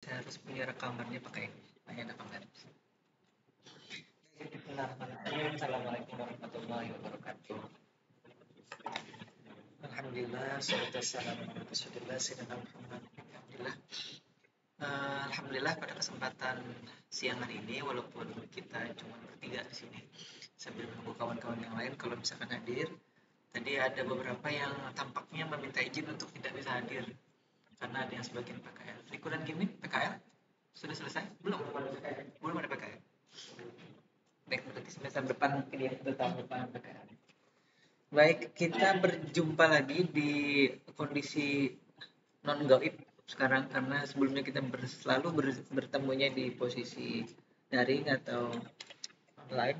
Saya harus punya rekamannya pakai ini. Hanya apa enggak? Assalamualaikum warahmatullahi wabarakatuh. Alhamdulillah, salatu wassalamu ala Rasulillah sayyidina Muhammad. Alhamdulillah. Alhamdulillah pada kesempatan siang hari ini, walaupun kita cuma bertiga di sini, sambil menunggu kawan-kawan yang lain kalau misalkan hadir. Tadi ada beberapa yang tampaknya meminta izin untuk tidak bisa hadir karena ada yang sebagian PKL. Riko dan Kimi, PKL sudah selesai? Belum? Belum ada PKL. Baik, berarti semester depan mungkin ya, atau tahun depan PKL. Baik, kita berjumpa lagi di kondisi non gaib sekarang karena sebelumnya kita selalu bertemunya di posisi daring atau online,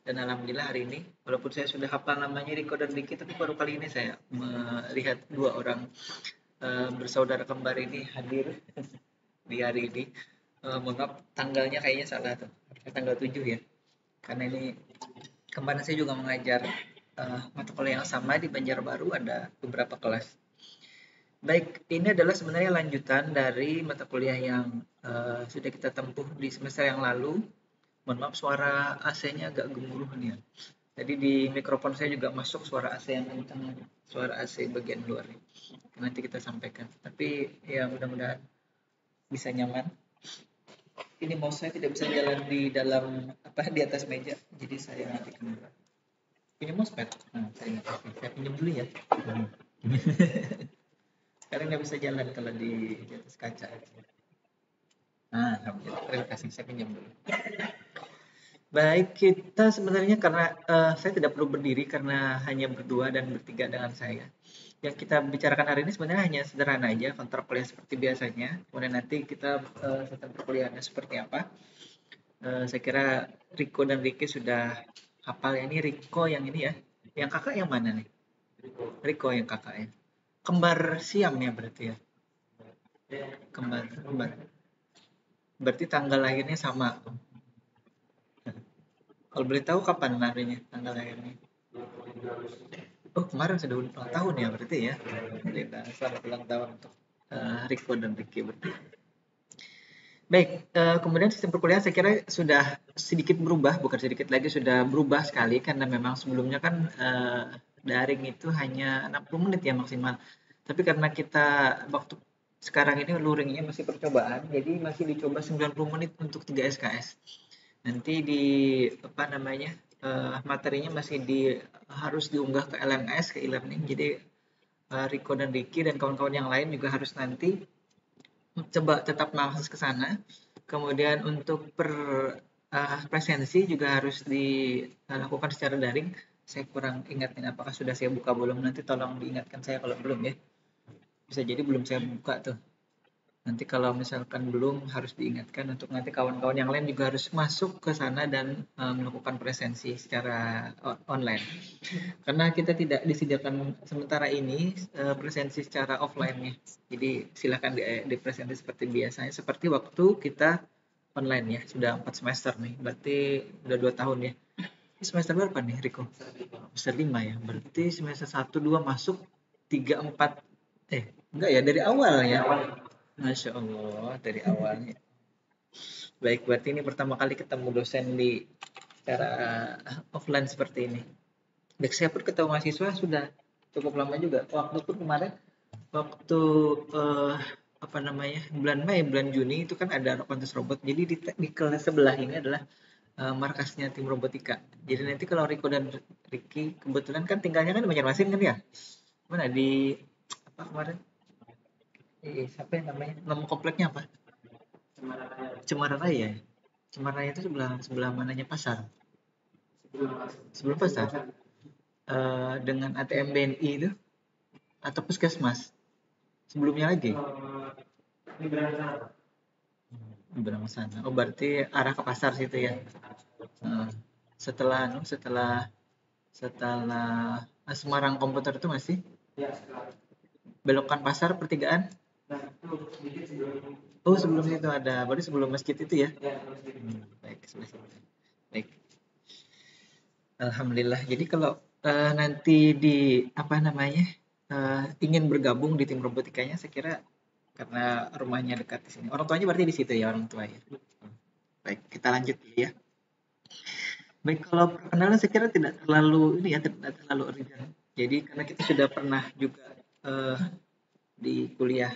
dan alhamdulillah hari ini walaupun saya sudah hafal namanya Riko dan Diki, tapi baru kali ini saya melihat dua orang bersaudara kembar ini hadir di hari ini. Mohon maaf, tanggalnya kayaknya salah tuh, tanggal 7 ya, karena ini kemarin saya juga mengajar mata kuliah yang sama di Banjarbaru, ada beberapa kelas. Baik, ini adalah sebenarnya lanjutan dari mata kuliah yang sudah kita tempuh di semester yang lalu. Mohon maaf, suara AC-nya agak gemuruh nih ya. Jadi di mikrofon saya juga masuk suara AC yang kencang, suara AC bagian luar. Nanti kita sampaikan. Tapi ya mudah-mudahan bisa nyaman. Ini mouse saya tidak bisa jalan di dalam di atas meja, jadi saya matikan dulu. Punya mousepad? Nah, saya pinjam dulu ya. Karena nggak bisa jalan kalau di atas kaca. Nah, terima kasih, saya pinjam dulu. Baik, kita sebenarnya karena saya tidak perlu berdiri karena hanya berdua dan bertiga dengan saya. Yang kita bicarakan hari ini sebenarnya hanya sederhana aja, kontrak kuliah seperti biasanya. Kemudian nanti kita sistem perkuliahannya seperti apa. Saya kira Riko dan Ricky sudah hafal ya. Ini Riko yang ini ya. Yang kakak yang mana nih? Riko yang kakak ya. Kembar Siam ya berarti ya. Kembar. Berarti tanggal lahirnya sama. Kalau boleh tahu kapan lahirnya, tanggal lahirnya? Oh, kemarin sudah ulang tahun ya berarti ya. Alhamdulillah, selamat ulang tahun untuk Riko dan Ricky berarti. Baik, kemudian sistem perkuliahan saya kira sudah sedikit berubah, bukan sedikit lagi, sudah berubah sekali karena memang sebelumnya kan daring itu hanya 60 menit ya maksimal. Tapi karena kita waktu sekarang ini luringnya masih percobaan, jadi masih dicoba 90 menit untuk 3 SKS. Nanti di materinya masih harus diunggah ke LMS, ke e-learning. Jadi Riko dan Ricky dan kawan-kawan yang lain juga harus nanti coba tetap mengakses ke sana. Kemudian untuk presensi juga harus dilakukan secara daring. Saya kurang ingatin apakah sudah saya buka belum, nanti tolong diingatkan saya kalau belum ya. Bisa jadi belum saya buka tuh. Nanti kalau misalkan belum, harus diingatkan untuk nanti kawan-kawan yang lain juga harus masuk ke sana dan melakukan presensi secara online. Karena kita tidak disediakan sementara ini presensi secara offline-nya. Jadi silakan dipresentasi seperti biasanya, seperti waktu kita online ya. Sudah 4 semester nih, berarti udah 2 tahun ya. Ini semester berapa nih Riko? Semester 5 ya. Berarti semester 1, 2 masuk, 3, 4 enggak ya, dari awal ya. Masya Allah, dari awalnya. Baik, berarti ini pertama kali ketemu dosen di secara offline seperti ini. Baik, saya pun ketemu mahasiswa sudah cukup lama juga. Waktu pun kemarin, waktu bulan Mei, bulan Juni itu kan ada kontes robot. Jadi di kelas sebelah ini adalah markasnya tim robotika. Jadi nanti kalau Riko dan Ricky kebetulan kan tinggalnya kan di Banjarmasin kan ya? Mana di apa kemarin? Siapa yang namanya? Nama kompleknya apa? Cemara Raya. Cemara Raya itu sebelah mananya pasar? Sebelum pasar. Dengan ATM BNI itu atau puskesmas? Sebelumnya lagi? Di sana. Oh, berarti arah ke pasar situ ya. Setelah Semarang Komputer itu masih? Belokan pasar pertigaan? Oh, sebelum itu ada. Berarti sebelum masjid itu ya? Baik, baik. Alhamdulillah. Jadi kalau nanti ingin bergabung di tim robotikanya, saya kira karena rumahnya dekat di sini. Orang tuanya berarti di situ ya, orang tua ya. Baik, kita lanjut dulu ya. Baik, kalau perkenalan saya kira tidak terlalu ini ya, tidak terlalu urgent. Jadi karena kita sudah pernah juga di kuliah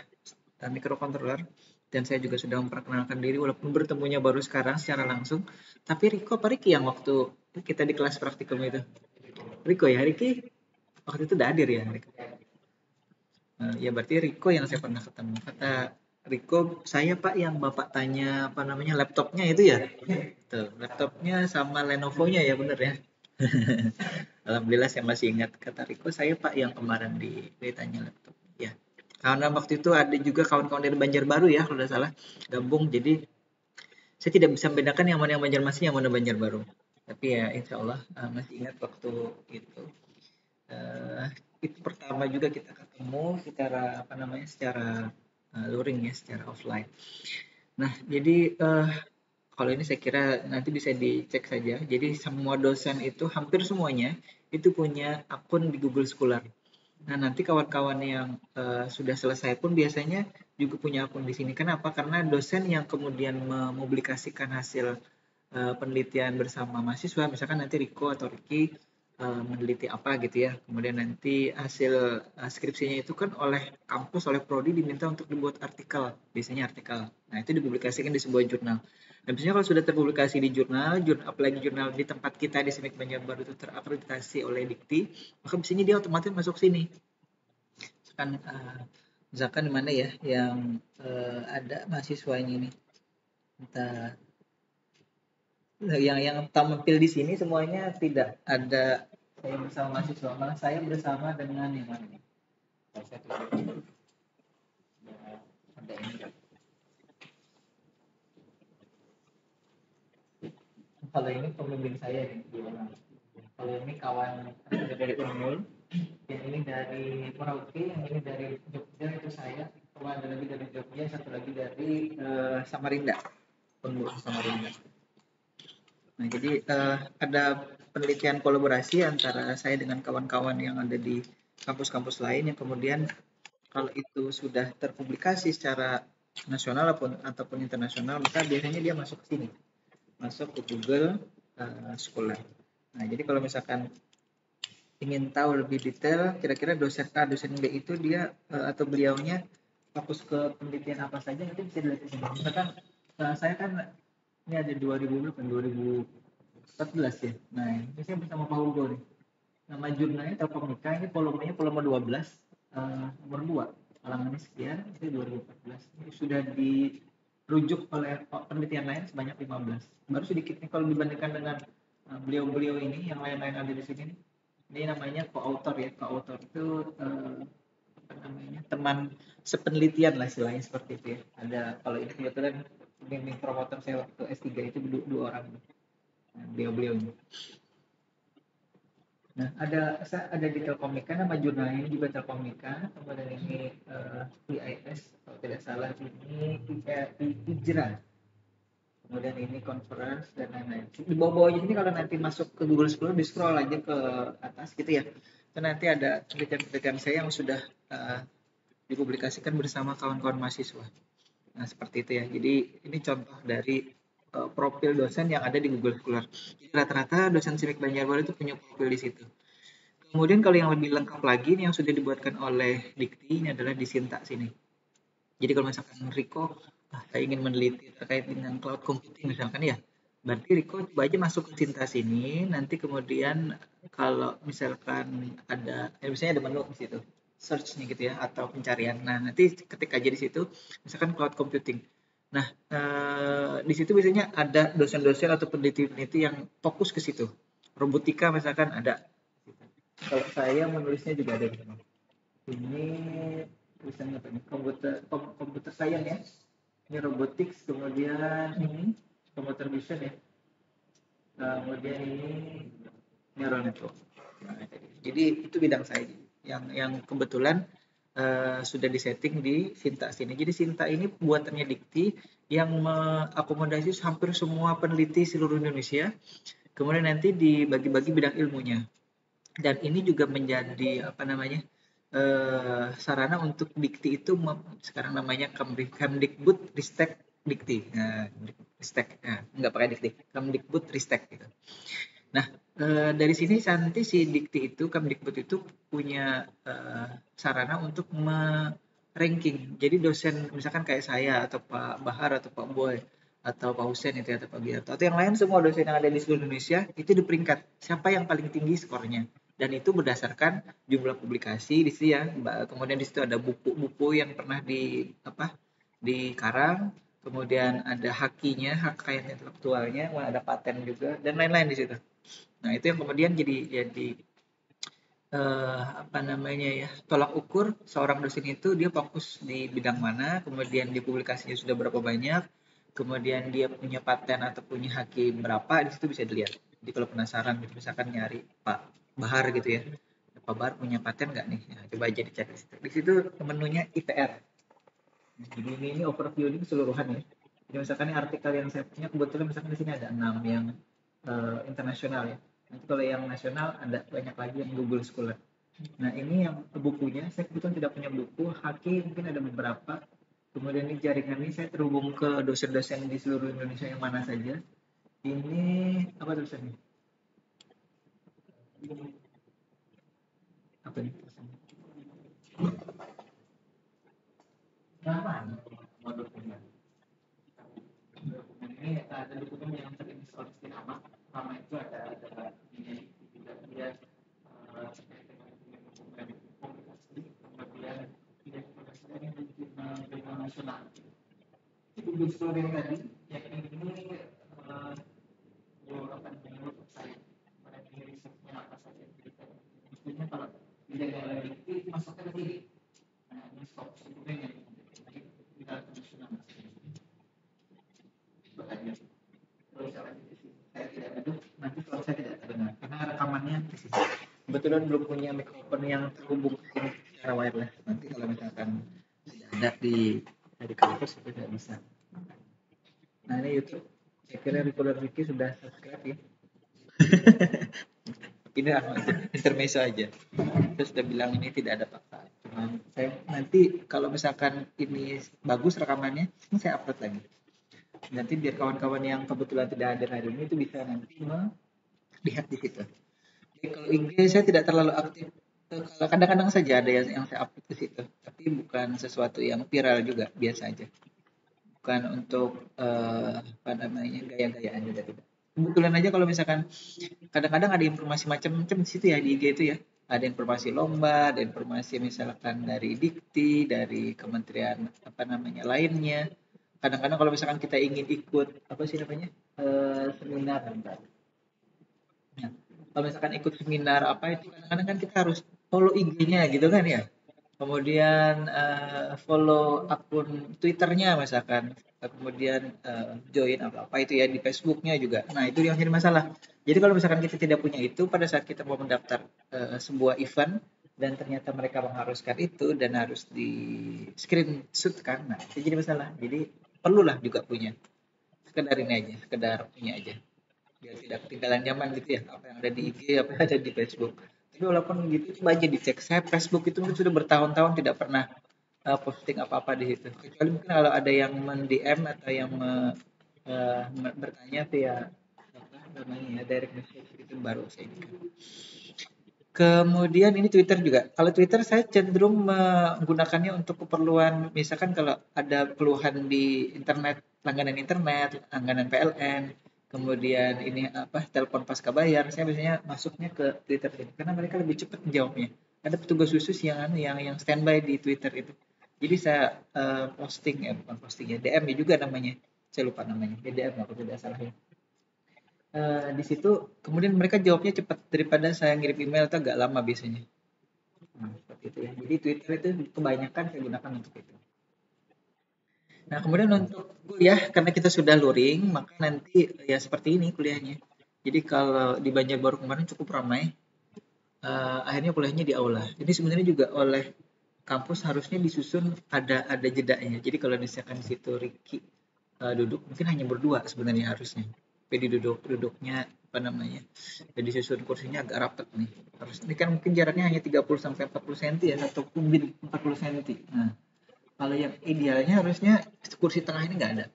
microcontroller, dan saya juga sudah memperkenalkan diri walaupun bertemunya baru sekarang secara langsung. Tapi Riko apa Riki yang waktu kita di kelas praktikum itu? Riko ya, Riki waktu itu udah hadir ya, Riko. Ya berarti Riko yang saya pernah ketemu. Kata Riko, saya Pak yang Bapak tanya apa namanya laptopnya itu ya? Tuh, laptopnya sama Lenovo-nya ya bener ya? Alhamdulillah saya masih ingat kata Riko, saya Pak yang kemarin ditanya laptop. Ya, karena waktu itu ada juga kawan-kawan dari Banjarbaru ya kalau tidak salah gabung, jadi saya tidak bisa membedakan yang mana yang Banjarmasin yang mana Banjarbaru. Tapi ya insya Allah masih ingat waktu itu. Itu pertama juga kita ketemu secara apa namanya secara luring ya, secara offline. Nah jadi kalau ini saya kira nanti bisa dicek saja. Jadi semua dosen itu hampir semuanya itu punya akun di Google Scholar. Nah, nanti kawan-kawan yang sudah selesai pun biasanya juga punya akun di sini. Kenapa? Karena dosen yang kemudian mempublikasikan hasil penelitian bersama mahasiswa, misalkan nanti Riko atau Riki meneliti apa gitu ya. Kemudian nanti hasil skripsinya itu kan oleh kampus, oleh prodi diminta untuk dibuat artikel, biasanya artikel. Nah, itu dipublikasikan di sebuah jurnal. Dan biasanya kalau sudah terpublikasi di jurnal, apalagi jurnal di tempat kita di SIMIK Banjarbaru itu terakreditasi oleh Dikti, maka biasanya dia otomatis masuk sini. Misalkan di mana ya yang ada mahasiswanya ini, entah yang tampil di sini semuanya tidak ada saya bersama mahasiswa, malah saya bersama dengan yang mana nih? Ada ini. Kalau ini pembimbing saya nih, kalau ini kawan dari Unmul, yang ini dari Merauke, yang ini dari Jogja itu saya, kalau ada lagi dari Jogja, satu lagi dari Samarinda, Unmul Samarinda. Nah, jadi ada penelitian kolaborasi antara saya dengan kawan-kawan yang ada di kampus-kampus lain yang kemudian kalau itu sudah terpublikasi secara nasional ataupun internasional, maka biasanya dia masuk ke sini, masuk ke Google Scholar. Nah, jadi kalau misalkan ingin tahu lebih detail, kira-kira dosen A, dosen B itu dia atau beliaunya fokus ke penelitian apa saja, nanti bisa dilihat di sini. Misalkan saya kan ini ada 2014 ya. Nah, ini saya bersama Pak Hugo nih. Nama jurnalnya Telkomika, ini volumenya volume 12, nomor 2. Halamannya sekian, itu 2014. Ini sudah dirujuk oleh penelitian lain sebanyak 15. Baru sedikit nih kalau dibandingkan dengan beliau-beliau ini, yang lain-lain ada di sini nih. Ini namanya co-author ya. Co-author itu apa namanya, teman sepenelitian lah istilahnya seperti itu ya. Ada kalau ini kebetulan bimbing promotor saya waktu S3 itu dua orang. Beliau-beliau ini. Nah, ada di Telkomika, nama jurnalnya ini juga Telkomika, kemudian ini PIS, kalau tidak salah ini IJRA, kemudian ini conference dan lain-lain. Di bawah-bawahnya ini kalau nanti masuk ke Google Scholar, di scroll aja ke atas gitu ya, dan nanti ada penelitian-penelitian saya yang sudah dipublikasikan bersama kawan-kawan mahasiswa. Nah, seperti itu ya. Jadi ini contoh dari profil dosen yang ada di Google Scholar. Jadi rata-rata dosen SIMIK Banjarbaru itu punya profil di situ. Kemudian kalau yang lebih lengkap lagi ini yang sudah dibuatkan oleh Dikti ini adalah di Sinta sini. Jadi kalau misalkan Riko, saya ingin meneliti terkait dengan cloud computing misalkan ya, berarti Riko coba aja masuk ke Sinta sini, nanti kemudian kalau misalkan ada, misalnya ada menu di situ, search nih gitu ya, atau pencarian. Nah nanti ketik aja di situ, misalkan cloud computing. Nah di situ biasanya ada dosen-dosen atau peneliti-peneliti yang fokus ke situ. Robotika misalkan ada. Kalau saya menulisnya juga ada di sini. Ini tulisannya apa ini? Komputer science ya. Ini robotics, kemudian ini computer vision ya. Kemudian ini neural network. Nah, jadi itu bidang saya yang kebetulan sudah disetting di Sinta sini. Jadi Sinta ini buatannya Dikti yang mengakomodasi hampir semua peneliti seluruh Indonesia. Kemudian nanti dibagi-bagi bidang ilmunya. Dan ini juga menjadi apa namanya sarana untuk Dikti itu sekarang namanya Kemdikbud Ristek Dikti. Nah, Ristek, nggak pakai Dikti, Kemdikbud Ristek gitu. Nah, dari sini nanti si Dikti itu, Kemdikbud itu punya sarana untuk ranking. Jadi dosen misalkan kayak saya atau Pak Bahar atau Pak Boy atau Pak Husen itu atau Pak Biarto atau yang lain, semua dosen yang ada di seluruh Indonesia itu diperingkat siapa yang paling tinggi skornya, dan itu berdasarkan jumlah publikasi di situ ya. Kemudian di situ ada buku-buku yang pernah dikarang, kemudian ada hakinya, hak kekayaan intelektualnya, ada paten juga dan lain-lain di situ. Nah, itu yang kemudian jadi tolak ukur seorang dosen itu dia fokus di bidang mana, kemudian di publikasinya sudah berapa banyak, kemudian dia punya paten atau punya haki berapa, di situ bisa dilihat. Jadi kalau penasaran gitu, misalkan nyari Pak Bahar gitu ya, Pak Bahar punya paten nggak nih? Nah, coba aja dicek di situ. Di situ menunya IPR. Jadi ini overview ini keseluruhan ya. Jadi misalkan ini artikel yang saya punya kebetulan misalkan di sini ada 6 yang internasional ya. Nanti kalau yang nasional ada banyak lagi yang Google Scholar. Nah, ini yang bukunya, saya kebetulan tidak punya buku, haki mungkin ada beberapa. Kemudian ini jaringan ini saya terhubung ke dosen-dosen di seluruh Indonesia yang mana saja. Ini apa tulisannya? Apa ini tulisannya? Nama dokumen. Ini ada dokumen yang terinstall di nama itu ada ini juga dia terkait dengan dokumen komunikasi, kemudian informasinya di jurnal nasional. Google Story tadi yang ini apa namanya website mereka risetnya apa saja, maksudnya kalau tidak ada itu masuknya ke sini. Nah, ini stok dokumennya kita nasional bahaya. Kalau saya tidak duduk nanti kalau saya tidak terdengar karena rekamannya di sini. Kebetulan belum punya mikrofon yang terhubung secara wireless. Nanti kalau misalkan tidak ada dari kampus itu tidak bisa. Nah, ini YouTube. Saya kira Recorder Ricky sudah subscribe ya. Ini intermezzo aja. Saya sudah bilang ini tidak ada paksaan. Cuman saya nanti kalau misalkan ini bagus rekamannya, ini saya upload lagi. Nanti biar kawan-kawan yang kebetulan tidak hadir hari ini itu bisa nanti melihat di situ. Jadi kalau IG saya tidak terlalu aktif. Kalau kadang-kadang saja ada yang saya upload ke situ, tapi bukan sesuatu yang viral juga, biasa aja. Bukan untuk gaya-gayaan juga tidak. Kebetulan aja kalau misalkan kadang-kadang ada informasi macam-macam di situ ya, di IG itu ya. Ada informasi lomba, ada informasi misalkan dari Dikti, dari kementerian lainnya. Kadang-kadang kalau misalkan kita ingin ikut seminar, nah, kalau misalkan ikut seminar apa itu kadang-kadang kan kita harus follow IG-nya gitu kan ya. Kemudian follow akun Twitter-nya misalkan, kemudian join apa itu ya di Facebook-nya juga. Nah, itu yang jadi masalah. Jadi kalau misalkan kita tidak punya itu pada saat kita mau mendaftar sebuah event dan ternyata mereka mengharuskan itu dan harus di screenshot kan, nah itu jadi masalah. Jadi perlulah juga punya. Sekedar ini aja, sekedar punya aja. Biar tidak ketinggalan zaman gitu ya, apa yang ada di IG, apa yang ada di Facebook. Tapi walaupun gitu, coba aja dicek. Saya Facebook itu mungkin sudah bertahun-tahun tidak pernah posting apa-apa di situ. Kecuali mungkin kalau ada yang men-DM atau yang bertanya via direct message itu baru saya ini. Kemudian ini Twitter juga. Kalau Twitter saya cenderung menggunakannya untuk keperluan, misalkan kalau ada keluhan di internet, langganan PLN, kemudian ini telepon pasca bayar, saya biasanya masuknya ke Twitter ini karena mereka lebih cepat jawabnya. Ada petugas khusus yang standby di Twitter itu. Jadi saya bukan posting ya, DM juga namanya. Saya lupa namanya. DM aku tidak salah ya. Di situ kemudian mereka jawabnya cepat daripada saya ngirim email atau agak lama biasanya. Nah, seperti itu ya. Jadi Twitter itu kebanyakan saya gunakan untuk itu. Nah, kemudian untuk kuliah karena kita sudah luring, maka nanti ya seperti ini kuliahnya. Jadi kalau di Banjarbaru kemarin cukup ramai, akhirnya kuliahnya di aula. Jadi sebenarnya juga oleh kampus harusnya disusun ada jedanya. Jadi kalau misalkan di situ Ricky duduk, mungkin hanya berdua sebenarnya harusnya. Jadi duduknya apa namanya, jadi susun kursinya agak rapat nih. Harus ini kan mungkin jaraknya hanya 30 sampai 40 cm ya, atau mungkin 40 cm. Nah, kalau yang idealnya harusnya kursi tengah ini nggak ada.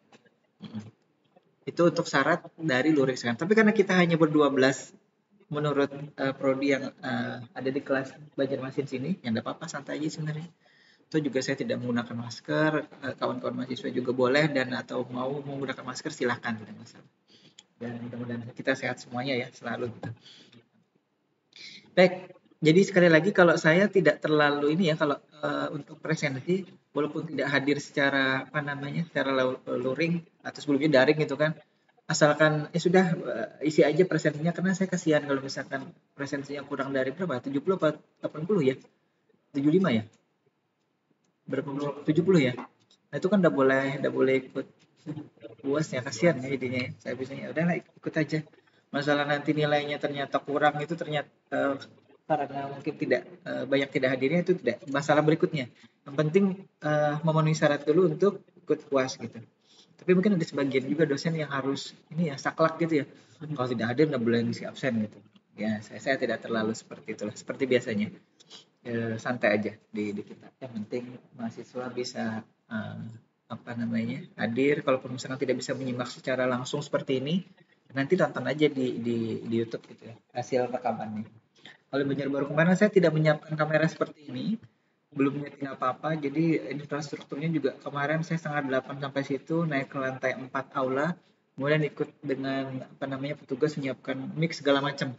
Itu untuk syarat dari luring sekarang. Tapi karena kita hanya ber-12 menurut prodi yang ada di kelas Banjarmasin sini, ya nggak apa-apa, santai aja sebenarnya. Itu juga saya tidak menggunakan masker, kawan-kawan mahasiswa juga boleh, dan atau mau menggunakan masker silahkan, tidak masalah. Dan mudah-mudahan kita sehat semuanya ya selalu. Baik, jadi sekali lagi kalau saya tidak terlalu ini ya, kalau untuk presensi walaupun tidak hadir secara apa namanya, secara luring atau sebelumnya daring gitu kan, asalkan ya sudah isi aja presensinya, karena saya kasihan kalau misalkan presensinya kurang dari berapa, 70 apa 80 ya, 75 ya, berapa, 70 ya. Nah itu kan udah boleh ikut UAS ya, kasihan ya jadinya ya. Saya biasanya udahlah ikut aja. Masalah nanti nilainya ternyata kurang, itu ternyata karena mungkin tidak banyak tidak hadirnya, itu tidak masalah berikutnya. Yang penting memenuhi syarat dulu untuk ikut UAS gitu. Tapi mungkin ada sebagian juga dosen yang harus ini ya, saklek gitu ya. Kalau tidak hadir nggak boleh ngisi absen gitu. Ya, saya tidak terlalu seperti itulah. Seperti biasanya, santai aja di kita. Yang penting mahasiswa bisa apa namanya, hadir. Kalaupun misalkan tidak bisa menyimak secara langsung seperti ini, nanti tonton aja di YouTube gitu ya, hasil rekamannya. Kalau Banjarbaru kemarin saya tidak menyiapkan kamera seperti ini, belum nyeting apa-apa, jadi infrastrukturnya juga kemarin saya setengah 8 sampai situ, naik ke lantai 4 aula, kemudian ikut dengan apa namanya, petugas menyiapkan mic segala macam.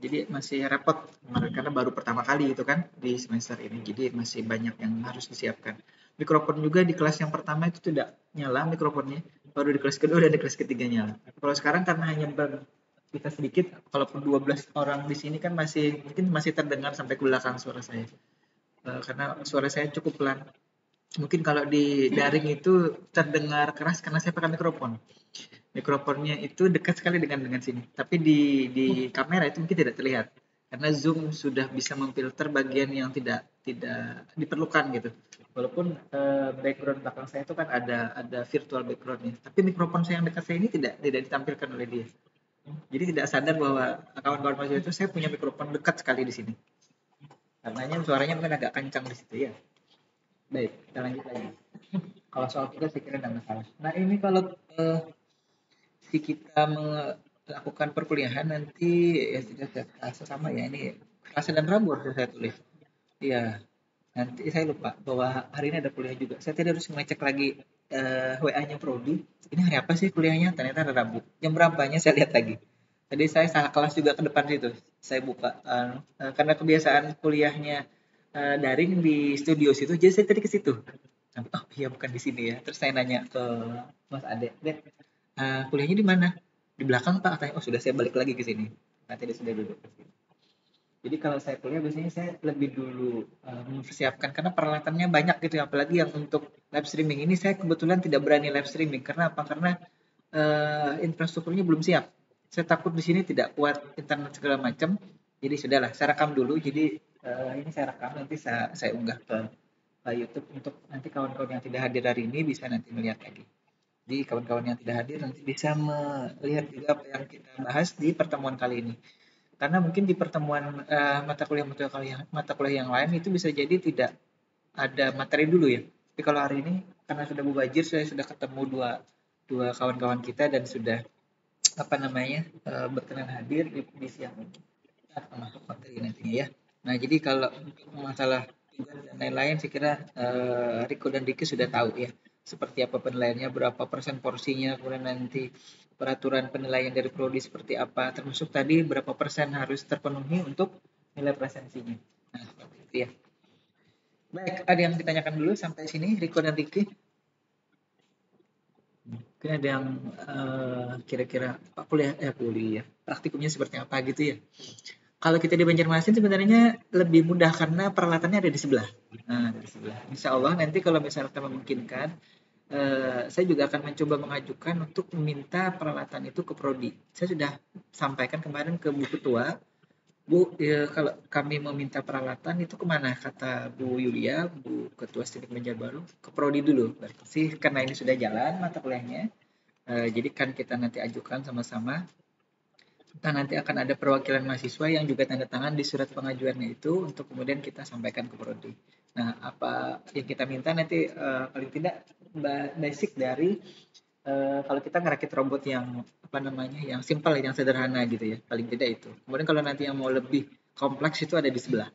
Jadi masih repot kemarin karena baru pertama kali itu kan di semester ini, jadi masih banyak yang harus disiapkan. Mikrofon juga di kelas yang pertama itu tidak nyala mikrofonnya, baru di kelas kedua dan di kelas ketiga nyala. Kalau sekarang karena hanya kita sedikit, kalaupun 12 orang di sini kan masih mungkin masih terdengar sampai ke belakang suara saya. Karena suara saya cukup pelan. Mungkin kalau di daring itu terdengar keras karena saya pakai mikrofon. Mikrofonnya itu dekat sekali dengan sini. Tapi di kamera itu mungkin tidak terlihat. Karena Zoom sudah bisa memfilter bagian yang tidak diperlukan gitu. Walaupun background belakang saya itu kan ada virtual backgroundnya. Tapi mikrofon saya yang dekat saya ini tidak ditampilkan oleh dia. Jadi tidak sadar bahwa kawan-kawan mahasiswa itu saya punya mikrofon dekat sekali di sini. Karenanya suaranya mungkin agak kencang di situ ya. Baik, kita lanjut lagi. Kalau soal tugas saya kira tidak masalah. Nah ini kalau si kita melakukan perkuliahan nanti ya tidak sama ya, ini Selasa dan Rabu harus saya tulis. Iya, nanti saya lupa bahwa hari ini ada kuliah juga. Saya tadi harus ngecek lagi WA-nya Prodi. Ini hari apa sih kuliahnya? Ternyata ada Rabu. Jam berapanya saya lihat lagi. Tadi saya salah kelas juga ke depan situ. Saya buka karena kebiasaan kuliahnya daring di studio situ. Jadi saya tadi ke situ. Oh iya bukan di sini ya. Terus saya nanya ke Mas Ade, Dek, kuliahnya di mana? Di belakang Pak. Katanya, oh sudah saya balik lagi ke sini. Nanti dia sudah duduk. Jadi kalau saya kuliah biasanya saya lebih dulu mempersiapkan karena peralatannya banyak gitu ya, apalagi yang untuk live streaming ini saya kebetulan tidak berani live streaming karena apa? Karena infrastrukturnya belum siap. Saya takut di sini tidak kuat internet segala macam. Jadi sudahlah, saya rekam dulu. Jadi ini saya rekam nanti saya unggah ke YouTube untuk nanti kawan-kawan yang tidak hadir hari ini bisa nanti melihat lagi. Jadi kawan-kawan yang tidak hadir nanti bisa melihat juga apa yang kita bahas di pertemuan kali ini. Karena mungkin di pertemuan mata kuliah yang lain itu bisa jadi tidak ada materi dulu ya. Tapi kalau hari ini karena sudah mubajir, saya sudah ketemu dua kawan-kawan kita dan sudah apa namanya berkenan hadir di siang ini. Kita akan masuk materi nantinya ya. Nah jadi kalau untuk masalah tugas dan lain-lain, saya kira Riko dan Riki sudah tahu ya seperti apa penilaiannya, berapa persen porsinya, kemudian nanti peraturan penilaian dari prodi seperti apa, termasuk tadi berapa persen harus terpenuhi untuk nilai presensinya. Nah, seperti itu ya. Baik, ada yang ditanyakan dulu sampai sini, Riko dan Riki? Mungkin ada yang kira-kira kuliah, praktikumnya seperti apa gitu ya. Kalau kita di Banjarmasin sebenarnya lebih mudah karena peralatannya ada di sebelah. Nah, dari sebelah. Insya Allah nanti kalau misalkan memungkinkan, saya juga akan mencoba mengajukan untuk meminta peralatan itu ke prodi. Saya sudah sampaikan kemarin ke Bu Ketua, Bu, kalau kami meminta peralatan itu kemana? Kata Bu Yulia, Bu Ketua Stindik Banjarbaru, ke prodi dulu. Berarti karena ini sudah jalan mata kuliahnya, jadi kan kita nanti ajukan sama-sama. nanti akan ada perwakilan mahasiswa yang juga tanda tangan di surat pengajuannya itu untuk kemudian kita sampaikan ke prodi. Nah, apa yang kita minta nanti paling tidak basic dari kalau kita ngerakit robot yang apa namanya, yang simpel, yang sederhana gitu ya, paling tidak itu. Kemudian kalau nanti yang mau lebih kompleks itu ada di sebelah.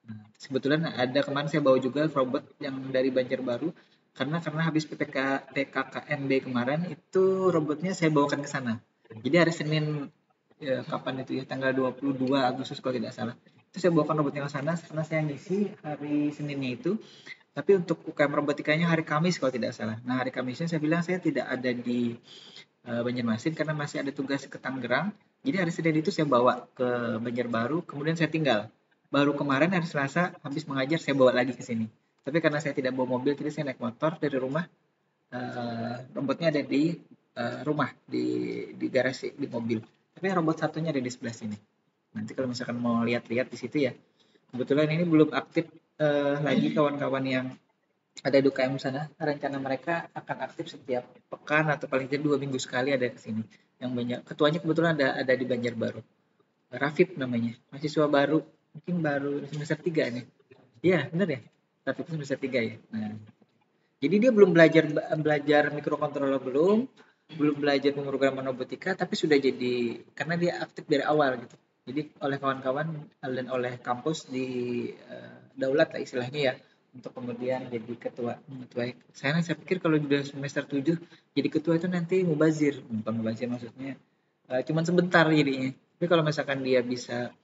Nah, kebetulan ada kemarin saya bawa juga robot yang dari Banjarbaru karena habis PKKMB kemarin itu robotnya saya bawakan ke sana. Jadi hari Senin ya, kapan itu ya, tanggal 22 Agustus kalau tidak salah. Itu saya bawakan robotnya ke sana karena saya ngisi hari Seninnya itu. Tapi untuk UKM robotikanya hari Kamis kalau tidak salah. Nah, hari Kamisnya saya bilang saya tidak ada di Banjarmasin karena masih ada tugas ke Tangerang. Jadi hari Senin itu saya bawa ke Banjarbaru, kemudian saya tinggal. Baru kemarin hari Selasa habis mengajar saya bawa lagi ke sini. Tapi karena saya tidak bawa mobil, jadi saya naik motor dari rumah. Robotnya ada di rumah, di garasi, di mobil. Tapi robot satunya ada di sebelah sini. Nanti kalau misalkan mau lihat-lihat di situ ya. Kebetulan ini belum aktif lagi kawan-kawan yang ada di UKM sana. Rencana mereka akan aktif setiap pekan atau paling tidak 2 minggu sekali ada ke sini. Yang banyak ketuanya kebetulan ada di Banjarbaru. Rafif namanya, mahasiswa baru, mungkin baru semester 3 nih. Iya, benar ya? Rafif semester 3 ya. Nah, jadi dia belum belajar belajar mikrokontroler, belum belajar pemrograman robotika, tapi sudah jadi karena dia aktif dari awal gitu. Jadi oleh kawan-kawan dan oleh kampus di daulat lah istilahnya ya untuk kemudian jadi ketua. Saya pikir kalau sudah semester 7 jadi ketua itu nanti mubazir, bukan mubazir maksudnya cuman sebentar jadinya. Tapi kalau misalkan dia bisa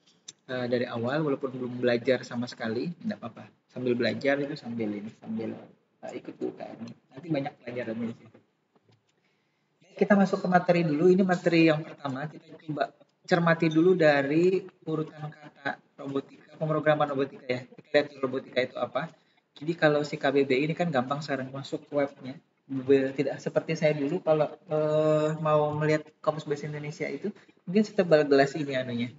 dari awal walaupun belum belajar sama sekali, tidak apa-apa. Sambil belajar itu sambil ikut UKM. Nanti banyak pelajarannya di situ. Kita masuk ke materi dulu. Ini materi yang pertama. Kita coba cermati dulu dari urutan kata robotika, pemrograman robotika ya. Kita lihat robotika itu apa. Jadi kalau si KBB ini kan gampang sekarang masuk ke webnya. Tidak seperti saya dulu kalau mau melihat Kamus Bahasa Indonesia itu mungkin setebal gelas ini anunya.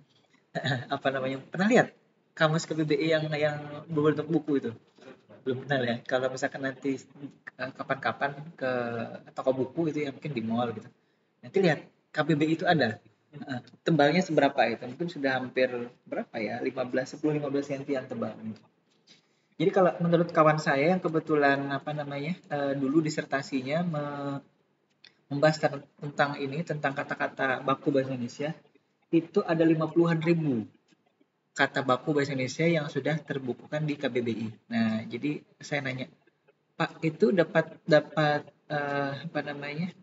Apa namanya? Pernah lihat Kamus KBBI yang berbentuk buku itu? Belum kenal ya. Kalau misalkan nanti kapan-kapan ke toko buku itu ya mungkin di mall gitu. Nanti lihat KBBI itu ada. Tebalnya seberapa itu? Mungkin sudah hampir berapa ya? 10-15 cm tebal. Jadi kalau menurut kawan saya yang kebetulan apa namanya dulu disertasinya membahas tentang ini, tentang kata-kata baku bahasa Indonesia, itu ada 50-an ribu kata baku bahasa Indonesia yang sudah terbukukan di KBBI. Nah, jadi saya nanya, Pak, itu dapat dapat apa namanya?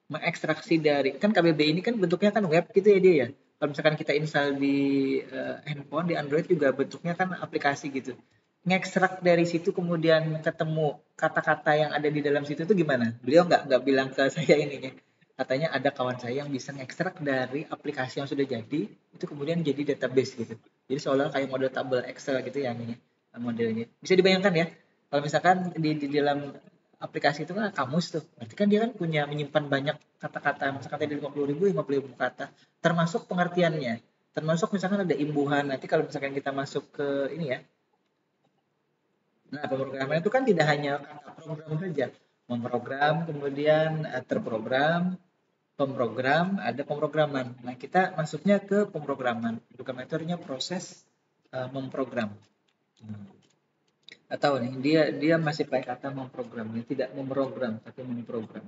Mengekstraksi dari kan KBBI ini kan bentuknya kan web gitu ya dia ya. Kalau misalkan kita install di handphone di Android juga bentuknya kan aplikasi gitu. Ngekstrak dari situ kemudian ketemu kata-kata yang ada di dalam situ itu gimana? Beliau nggak bilang ke saya ininya. Katanya ada kawan saya yang bisa ngekstrak dari aplikasi yang sudah jadi itu kemudian jadi database gitu. Jadi seolah kayak model tabel Excel gitu ya ininya modelnya. Bisa dibayangkan ya kalau misalkan di dalam aplikasi itu kan kamus tuh. Berarti kan dia kan punya menyimpan banyak kata-kata, misalkan tadi 50.000 kata, termasuk pengertiannya. Termasuk misalkan ada imbuhan. Nanti kalau misalkan kita masuk ke ini ya. Nah, pemrograman itu kan tidak hanya kata program saja. Memprogram, kemudian terprogram, pemrogram, ada pemrograman. Nah, kita masuknya ke pemrograman. Program itu artinya proses memprogram. Atau nih dia masih pakai kata memprogram, tidak memprogram tapi memprogram.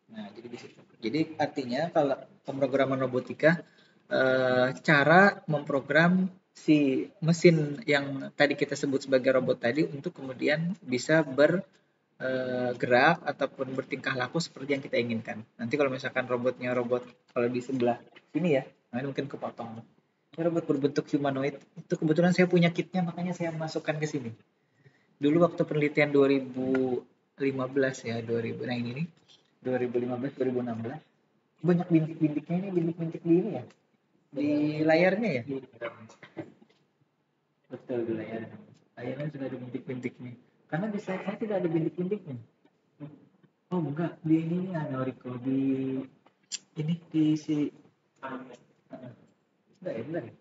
Nah, jadi di situ. Jadi artinya kalau pemrograman robotika cara memprogram si mesin yang tadi kita sebut sebagai robot tadi untuk kemudian bisa bergerak ataupun bertingkah laku seperti yang kita inginkan. Nanti kalau misalkan robotnya robot kalau di sebelah sini ya, nah ini mungkin kepotong. Ini robot berbentuk humanoid. Itu kebetulan saya punya kitnya makanya saya masukkan ke sini. Dulu waktu penelitian 2015 ya, 2000. Nah ini nih 2015 2016 banyak bintik-bintiknya ini, bintik-bintik di ini ya di layarnya ya, betul di layarnya sudah ada bintik-bintiknya karena di saya tidak ada bintik-bintiknya. Oh enggak, di ini ada Riko di ini di si enggak ya, benar ya,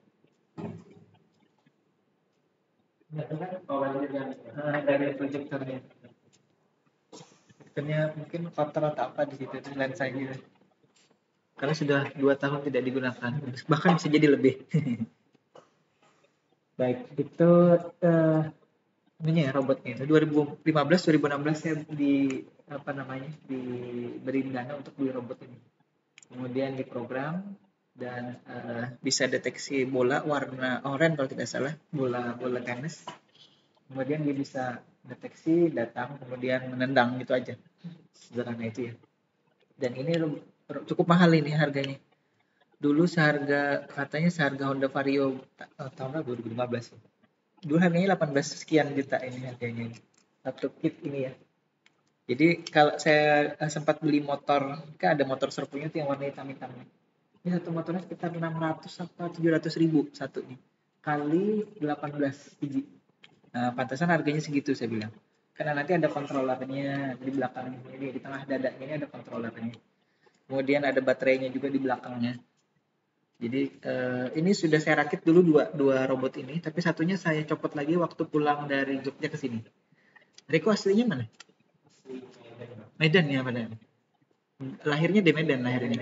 enggak kan dari proyektornya mungkin kotor atau apa di situ di lensa gitu. karena sudah 2 tahun tidak digunakan, bahkan bisa jadi lebih. Baik, itu robotnya itu 2015 2016 saya diberi dana untuk beli robot ini. Kemudian diprogram dan bisa deteksi bola warna oranye kalau tidak salah, bola tenis. Kemudian dia bisa deteksi, datang, kemudian menendang, gitu aja. Sederhana itu ya. Dan ini cukup mahal ini harganya. Dulu katanya seharga Honda Vario tahun 2015 ya. Dulu harganya 18 sekian juta ini harganya. Satu kit ini ya. Jadi kalau saya sempat beli motor, kan ada motor servonya itu yang warna hitam-hitam. Ini satu motornya sekitar 600 atau 700 ribu satunya. Kali 18 biji. Nah, pantasan harganya segitu saya bilang. Karena nanti ada kontrolernya di belakang ini, di tengah dadanya ini ada kontrolernya. Kemudian ada baterainya juga di belakangnya. Jadi ini sudah saya rakit dulu dua robot ini, tapi satunya saya copot lagi waktu pulang dari Jogja ke sini. Riko aslinya mana? Medan ya, Medan. Lahirnya di Medan lahirnya.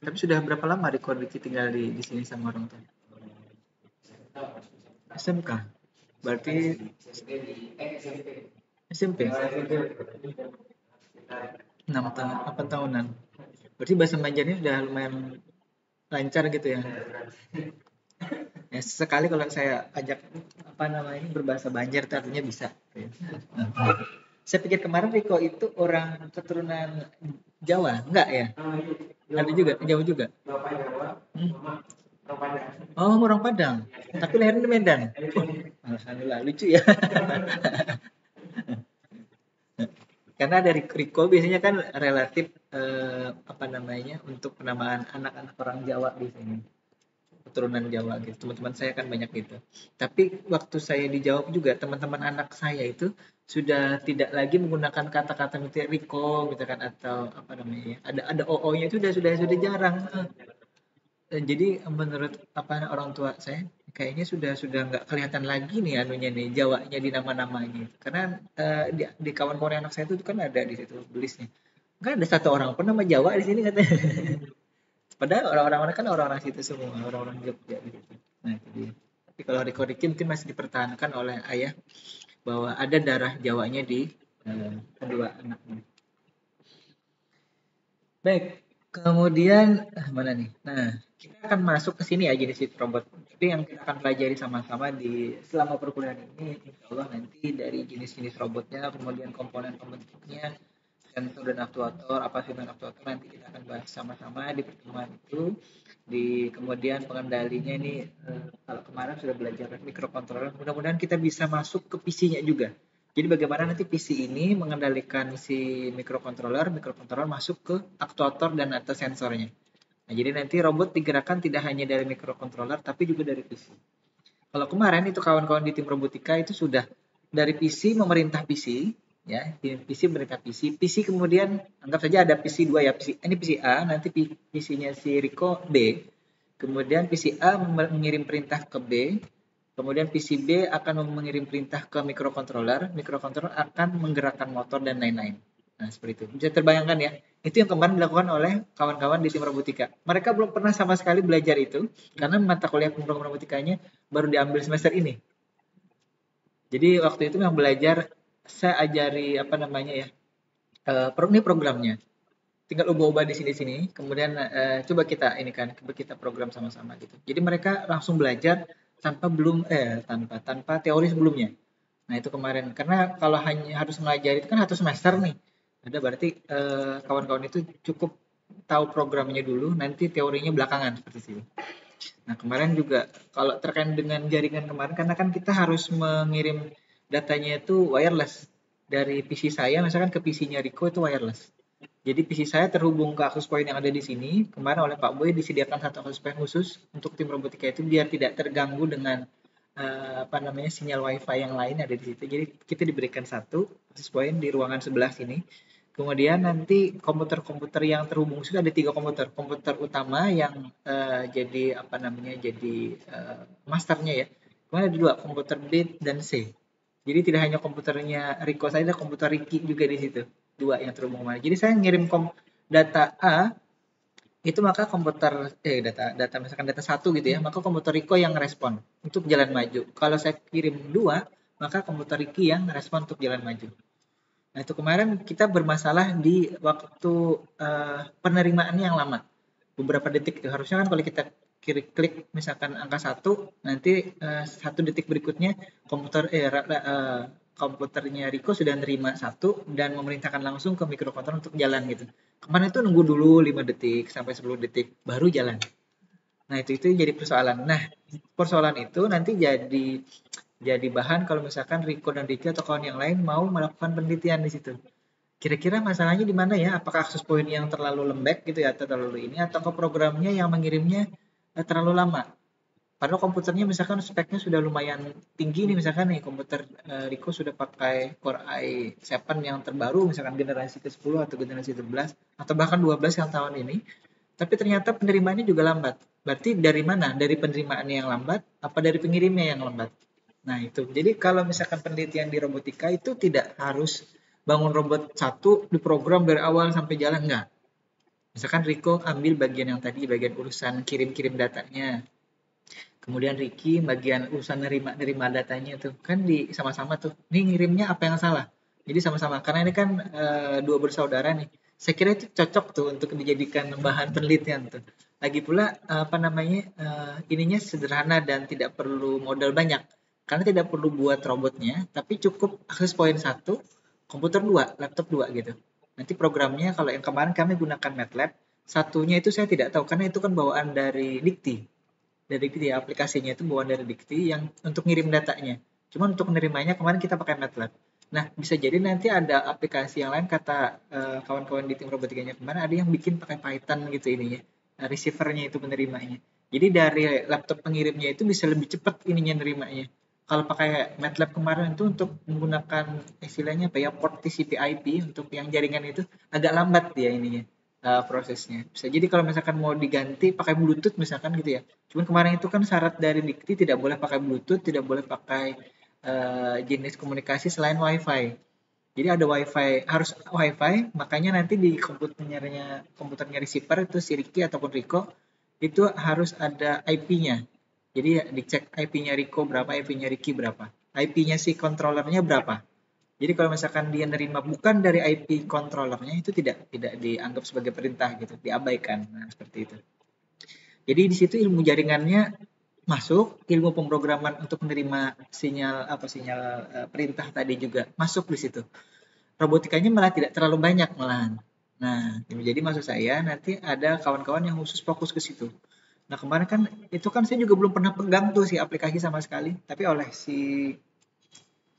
Tapi sudah berapa lama Riko tinggal di sini sama orang tua? SMK. Berarti SMP. 8 tahunan. Berarti bahasa Banjarnya sudah lumayan lancar gitu ya. Ya, sekali kalau saya ajak berbahasa Banjar itu artinya bisa. Saya pikir kemarin Riko itu orang keturunan Jawa, enggak ya? Ada juga, Jawa juga. Oh, orang Padang. Tapi lahirnya di Medan. Alhamdulillah, lucu ya. Karena dari Riko biasanya kan relatif untuk penamaan anak-anak orang Jawa biasanya. Keturunan Jawa gitu. Teman-teman saya kan banyak gitu. Tapi waktu saya dijawab juga, teman-teman anak saya itu sudah tidak lagi menggunakan kata-kata misalnya Riko gitu kan, atau ada OO-nya itu sudah jarang. Jadi menurut orang tua saya kayaknya sudah nggak kelihatan lagi nih Jawanya di nama-namanya. Karena di kawan-kawan anak saya itu kan ada di situ tulisnya. Kan ada satu orang pun nama Jawa di sini katanya. Padahal orang-orang kan orang-orang situ semua, orang-orang Jogja gitu. Nah, itu dia. Tapi kalau Riko Riki mungkin masih dipertahankan oleh ayah bahwa ada darah Jawanya di kedua anaknya. Baik, kemudian mana nih? Nah, kita akan masuk ke sini ya jenis robot. Tapi yang kita akan pelajari sama-sama selama perkuliahan ini, insya Allah nanti dari jenis-jenis robotnya, kemudian komponen pembentuknya, sensor dan aktuator, apa sih dan aktuator, nanti kita akan bahas sama-sama di pertemuan itu. Kemudian pengendalinya ini, kalau kemarin sudah belajar mikrokontroler, mudah-mudahan kita bisa masuk ke PC-nya juga. Jadi bagaimana nanti PC ini mengendalikan si mikrokontroler masuk ke aktuator dan atau sensornya. Nah, jadi nanti robot digerakkan tidak hanya dari mikrokontroler tapi juga dari PC. Kalau kemarin itu kawan-kawan di tim robotika itu sudah dari PC memerintah PC, ya, PC memerintah PC kemudian anggap saja ada PC 2 ya, ini PC A, nanti PC-nya si Riko B. Kemudian PC A mengirim perintah ke B. Kemudian PCB akan mengirim perintah ke mikrokontroler akan menggerakkan motor dan lain-lain. Nah, seperti itu. Bisa terbayangkan ya. Itu yang kemarin dilakukan oleh kawan-kawan di tim robotika. Mereka belum pernah sama sekali belajar itu, karena mata kuliah pemrograman robotikanya baru diambil semester ini. Jadi waktu itu yang belajar, saya ajari ini programnya. Tinggal ubah-ubah di sini-sini, kemudian coba kita program sama-sama gitu. Jadi mereka langsung belajar tanpa teori sebelumnya. Nah, itu kemarin karena kalau hanya harus melajari itu kan 1 semester nih. Ada berarti kawan-kawan itu cukup tahu programnya dulu, nanti teorinya belakangan seperti itu. Nah, kemarin juga kalau terkait dengan jaringan kemarin karena kan kita harus mengirim datanya itu wireless dari PC saya misalkan ke PC-nya Riko itu wireless. Jadi PC saya terhubung ke access point yang ada di sini. Kemarin oleh Pak Boy disediakan satu access point khusus untuk tim robotika itu biar tidak terganggu dengan sinyal WiFi yang lain ada di situ. Jadi kita diberikan satu access point di ruangan sebelah sini. Kemudian nanti komputer-komputer yang terhubung sudah ada 3 komputer. Komputer utama yang jadi masternya ya. Kemudian ada 2 komputer B dan C. Jadi tidak hanya komputernya Riko saja, ada komputer Ricky juga di situ. 2 yang terhubung kemarin. Jadi saya ngirim data A itu maka komputer data misalkan data 1 gitu ya, maka komputer Riko yang respon untuk jalan maju. Kalau saya kirim 2, maka komputer Riki yang respon untuk jalan maju. Nah, itu kemarin kita bermasalah di waktu penerimaan yang lama. Beberapa detik itu harusnya kan kalau kita klik misalkan angka 1, nanti 1 detik berikutnya komputernya Riko sudah nerima 1 dan memerintahkan langsung ke mikrokontroler untuk jalan gitu. Kemarin itu nunggu dulu 5 detik sampai 10 detik baru jalan. Nah, itu jadi persoalan. Nah, persoalan itu nanti jadi bahan kalau misalkan Riko dan Riki atau kawan yang lain mau melakukan penelitian di situ. Kira-kira masalahnya di mana ya? Apakah akses point yang terlalu lembek gitu ya, atau terlalu ini, atau ke programnya yang mengirimnya terlalu lama? Padahal komputernya misalkan speknya sudah lumayan tinggi nih, misalkan nih komputer Riko sudah pakai Core i7 yang terbaru, misalkan generasi ke-10 atau generasi ke-11, atau bahkan 12 yang tahun ini, tapi ternyata penerimaannya juga lambat. Berarti dari mana? Dari penerimaannya yang lambat, apa dari pengirimnya yang lambat? Nah itu, jadi kalau misalkan penelitian di robotika itu tidak harus bangun robot satu, diprogram dari awal sampai jalan, enggak. Misalkan Riko ambil bagian yang tadi, bagian urusan kirim-kirim datanya. Kemudian Ricky bagian urusan nerima datanya tuh. Kan sama-sama tuh. Ini ngirimnya apa yang salah? Jadi sama-sama. Karena ini kan dua bersaudara nih. Saya kira itu cocok tuh untuk dijadikan bahan penelitian tuh. Lagi pula apa namanya ininya sederhana dan tidak perlu modal banyak. Karena tidak perlu buat robotnya, tapi cukup akses point 1, komputer 2, laptop 2 gitu. Nanti programnya kalau yang kemarin kami gunakan MATLAB, satunya itu saya tidak tahu karena itu kan bawaan dari Dikti. Dari Dikti aplikasinya itu bawaan dari Dikti yang untuk ngirim datanya. Cuma untuk menerimanya kemarin kita pakai MATLAB. Nah, bisa jadi nanti ada aplikasi yang lain kata kawan-kawan di tim robotikanya kemarin ada yang bikin pakai Python gitu ininya. Receivernya itu menerimanya. Jadi dari laptop pengirimnya itu bisa lebih cepat ininya nerimanya. Kalau pakai MATLAB kemarin itu untuk menggunakan istilahnya apa ya port TCP/IP untuk yang jaringan itu agak lambat dia ininya prosesnya. Bisa jadi kalau misalkan mau diganti pakai Bluetooth misalkan gitu ya. Cuman kemarin itu kan syarat dari Dikti tidak boleh pakai Bluetooth, tidak boleh pakai jenis komunikasi selain WiFi. Jadi ada WiFi, harus WiFi, makanya nanti di komputernya receiver itu si Ricky ataupun Riko itu harus ada IP-nya. Jadi dicek IP-nya Riko berapa, IP-nya Ricky berapa. IP-nya si controllernya berapa. Jadi kalau misalkan dia nerima bukan dari IP controllernya itu tidak dianggap sebagai perintah gitu, diabaikan. Nah, seperti itu. Jadi di situ ilmu jaringannya masuk, ilmu pemrograman untuk menerima sinyal perintah tadi juga masuk di situ. Robotikanya malah tidak terlalu banyak malahan. Nah, jadi maksud saya nanti ada kawan-kawan yang khusus fokus ke situ. Nah, kemarin kan itu kan saya juga belum pernah pegang tuh si aplikasi sama sekali, tapi oleh si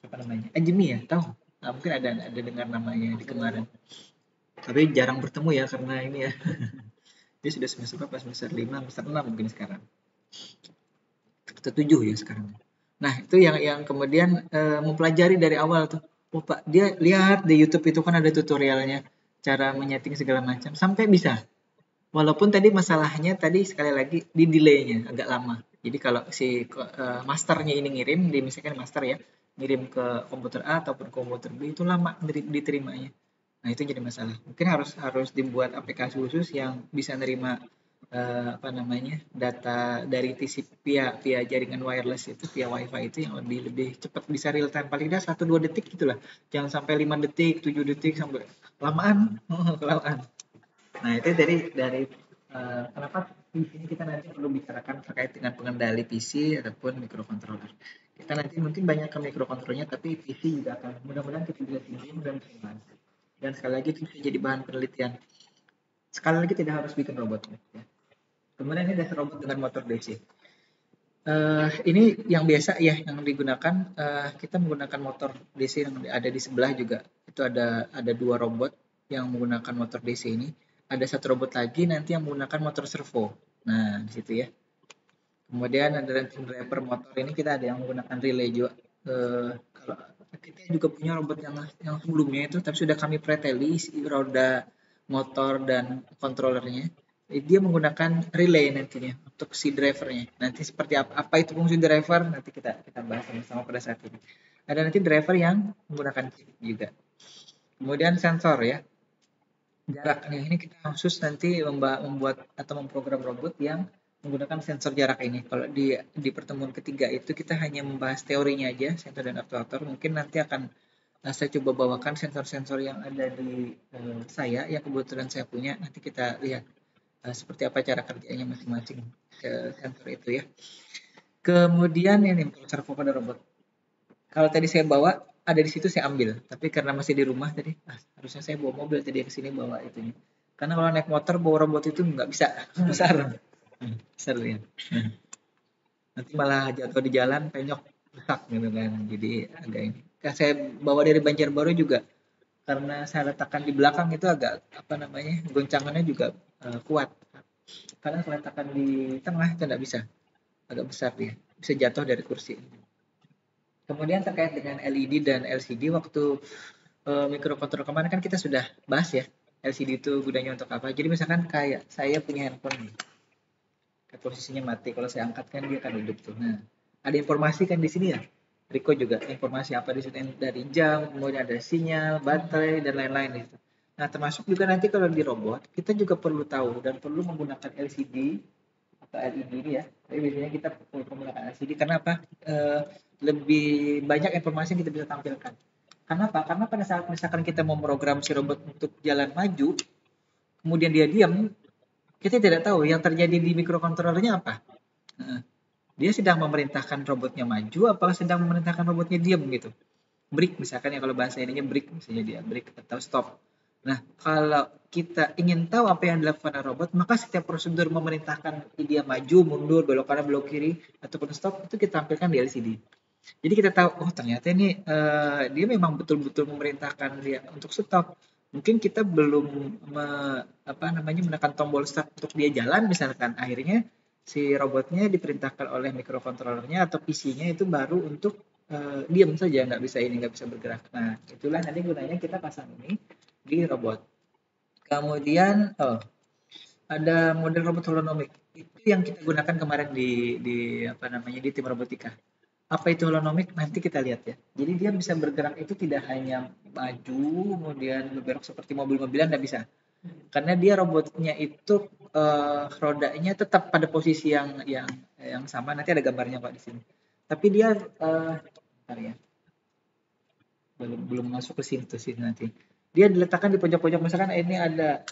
apa namanya? Ajemi ya, tahu? Nah, mungkin ada dengar namanya di kemarin. Tapi jarang bertemu ya karena ini ya. Dia sudah semester berapa? Semester 5, semester 6 mungkin sekarang. Atau 7 ya sekarang. Nah, itu yang kemudian mempelajari dari awal tuh. Oh, Pak, dia lihat di YouTube itu kan ada tutorialnya cara menyeting segala macam sampai bisa. Walaupun tadi masalahnya tadi sekali lagi di delay-nya agak lama. Jadi kalau si masternya ini ngirim, misalkan master ya, ngirim ke komputer A ataupun komputer B itu lama diterimanya. Nah, itu jadi masalah. Mungkin harus dibuat aplikasi khusus yang bisa nerima apa namanya data dari TCP via jaringan wireless itu via WiFi itu yang lebih cepat bisa real time paling tidak 1-2 detik gitulah. Jangan sampai 5 detik, 7 detik sampai kelamaan, kelamaan. Nah, itu dari kenapa di sini kita nanti perlu bicarakan terkait dengan pengendali PC ataupun microcontroller. Kita nanti mungkin banyak ke microcontrollernya, tapi PC juga akan mudah-mudahan kita bisa tinggi dan seimbang. Dan sekali lagi itu bisa jadi bahan penelitian. Sekali lagi tidak harus bikin robotnya. Ya. Kemudian ini dasar robot dengan motor DC. Ini yang biasa ya yang digunakan. Kita menggunakan motor DC yang ada di sebelah juga. Itu ada 2 robot yang menggunakan motor DC ini. Ada 1 robot lagi nanti yang menggunakan motor servo. Nah, di situ ya. Kemudian ada driver motor ini kita ada yang menggunakan relay juga. Kalau kita juga punya robot yang sebelumnya itu, tapi sudah kami preteli roda motor dan kontrolernya. Dia menggunakan relay nantinya untuk si drivernya. Nanti seperti apa itu fungsi driver nanti kita bahas sama-sama pada saat ini. Ada nanti driver yang menggunakan chip juga. Kemudian sensor ya. jarak nih. Ini kita khusus nanti membuat atau memprogram robot yang menggunakan sensor jarak ini. Kalau di pertemuan ketiga itu kita hanya membahas teorinya aja, sensor dan aktuator. Mungkin nanti akan saya coba bawakan sensor-sensor yang ada di saya, yang kebetulan saya punya. Nanti kita lihat seperti apa cara kerjanya masing-masing sensor itu ya. Kemudian ini servo pada robot. Kalau tadi saya bawa, ada di situ saya ambil. Tapi karena masih di rumah tadi, harusnya saya bawa mobil tadi ke sini bawa itunya. Karena kalau naik motor bawa robot itu nggak bisa, besar. Besar ya. Nanti malah jatuh di jalan, penyok, rusak gitu kan. Jadi agak ini. Saya bawa dari Banjarbaru juga, karena saya letakkan di belakang itu agak apa namanya, goncangannya juga kuat. Karena kalau letakkan di tengah itu nggak bisa, agak besar dia, bisa jatuh dari kursi. Kemudian terkait dengan LED dan LCD, waktu microcontroller kemarin kan kita sudah bahas ya, LCD itu gunanya untuk apa. Jadi misalkan kayak saya punya handphone nih, posisinya mati, kalau saya angkat kan dia akan hidup tuh. Nah, ada informasi kan di sini ya. Rico juga informasi apa di sini dari jam, kemudian ada sinyal, baterai dan lain-lain itu. Nah, termasuk juga nanti kalau di robot, kita juga perlu tahu dan perlu menggunakan LCD atau LED ini ya. Tapi biasanya kita perlu menggunakan LCD karena apa? Lebih banyak informasi yang kita bisa tampilkan. Kenapa? Karena pada saat misalkan kita mau program si robot untuk jalan maju, kemudian dia diam, kita tidak tahu yang terjadi di microcontrollernya apa. Dia sedang memerintahkan robotnya maju, apakah sedang memerintahkan robotnya diam gitu. Break misalkan ya, kalau bahasa ininya break, misalnya dia break atau stop. Nah, kalau kita ingin tahu apa yang dilakukan oleh robot, maka setiap prosedur memerintahkan dia maju, mundur, belok kanan, belok kiri, ataupun stop, itu kita tampilkan di LCD. Jadi kita tahu, oh ternyata ini dia memang betul-betul memerintahkan dia untuk stop. Mungkin kita belum menekan tombol start untuk dia jalan, misalkan akhirnya si robotnya diperintahkan oleh microcontrollernya atau PC-nya itu baru untuk diam saja, nggak bisa bergerak. Nah, itulah nanti gunanya kita pasang ini di robot. Kemudian, ada model robot holonomik. Itu yang kita gunakan kemarin di tim robotika. Apa itu holonomik? Nanti kita lihat ya. Jadi dia bisa bergerak itu tidak hanya maju, kemudian bergerak seperti mobil-mobilan, nggak bisa. Karena dia robotnya itu rodanya tetap pada posisi yang sama. Nanti ada gambarnya Pak di sini. Tapi dia ya, belum masuk ke situ sih nanti. Dia diletakkan di pojok-pojok, misalkan ini ada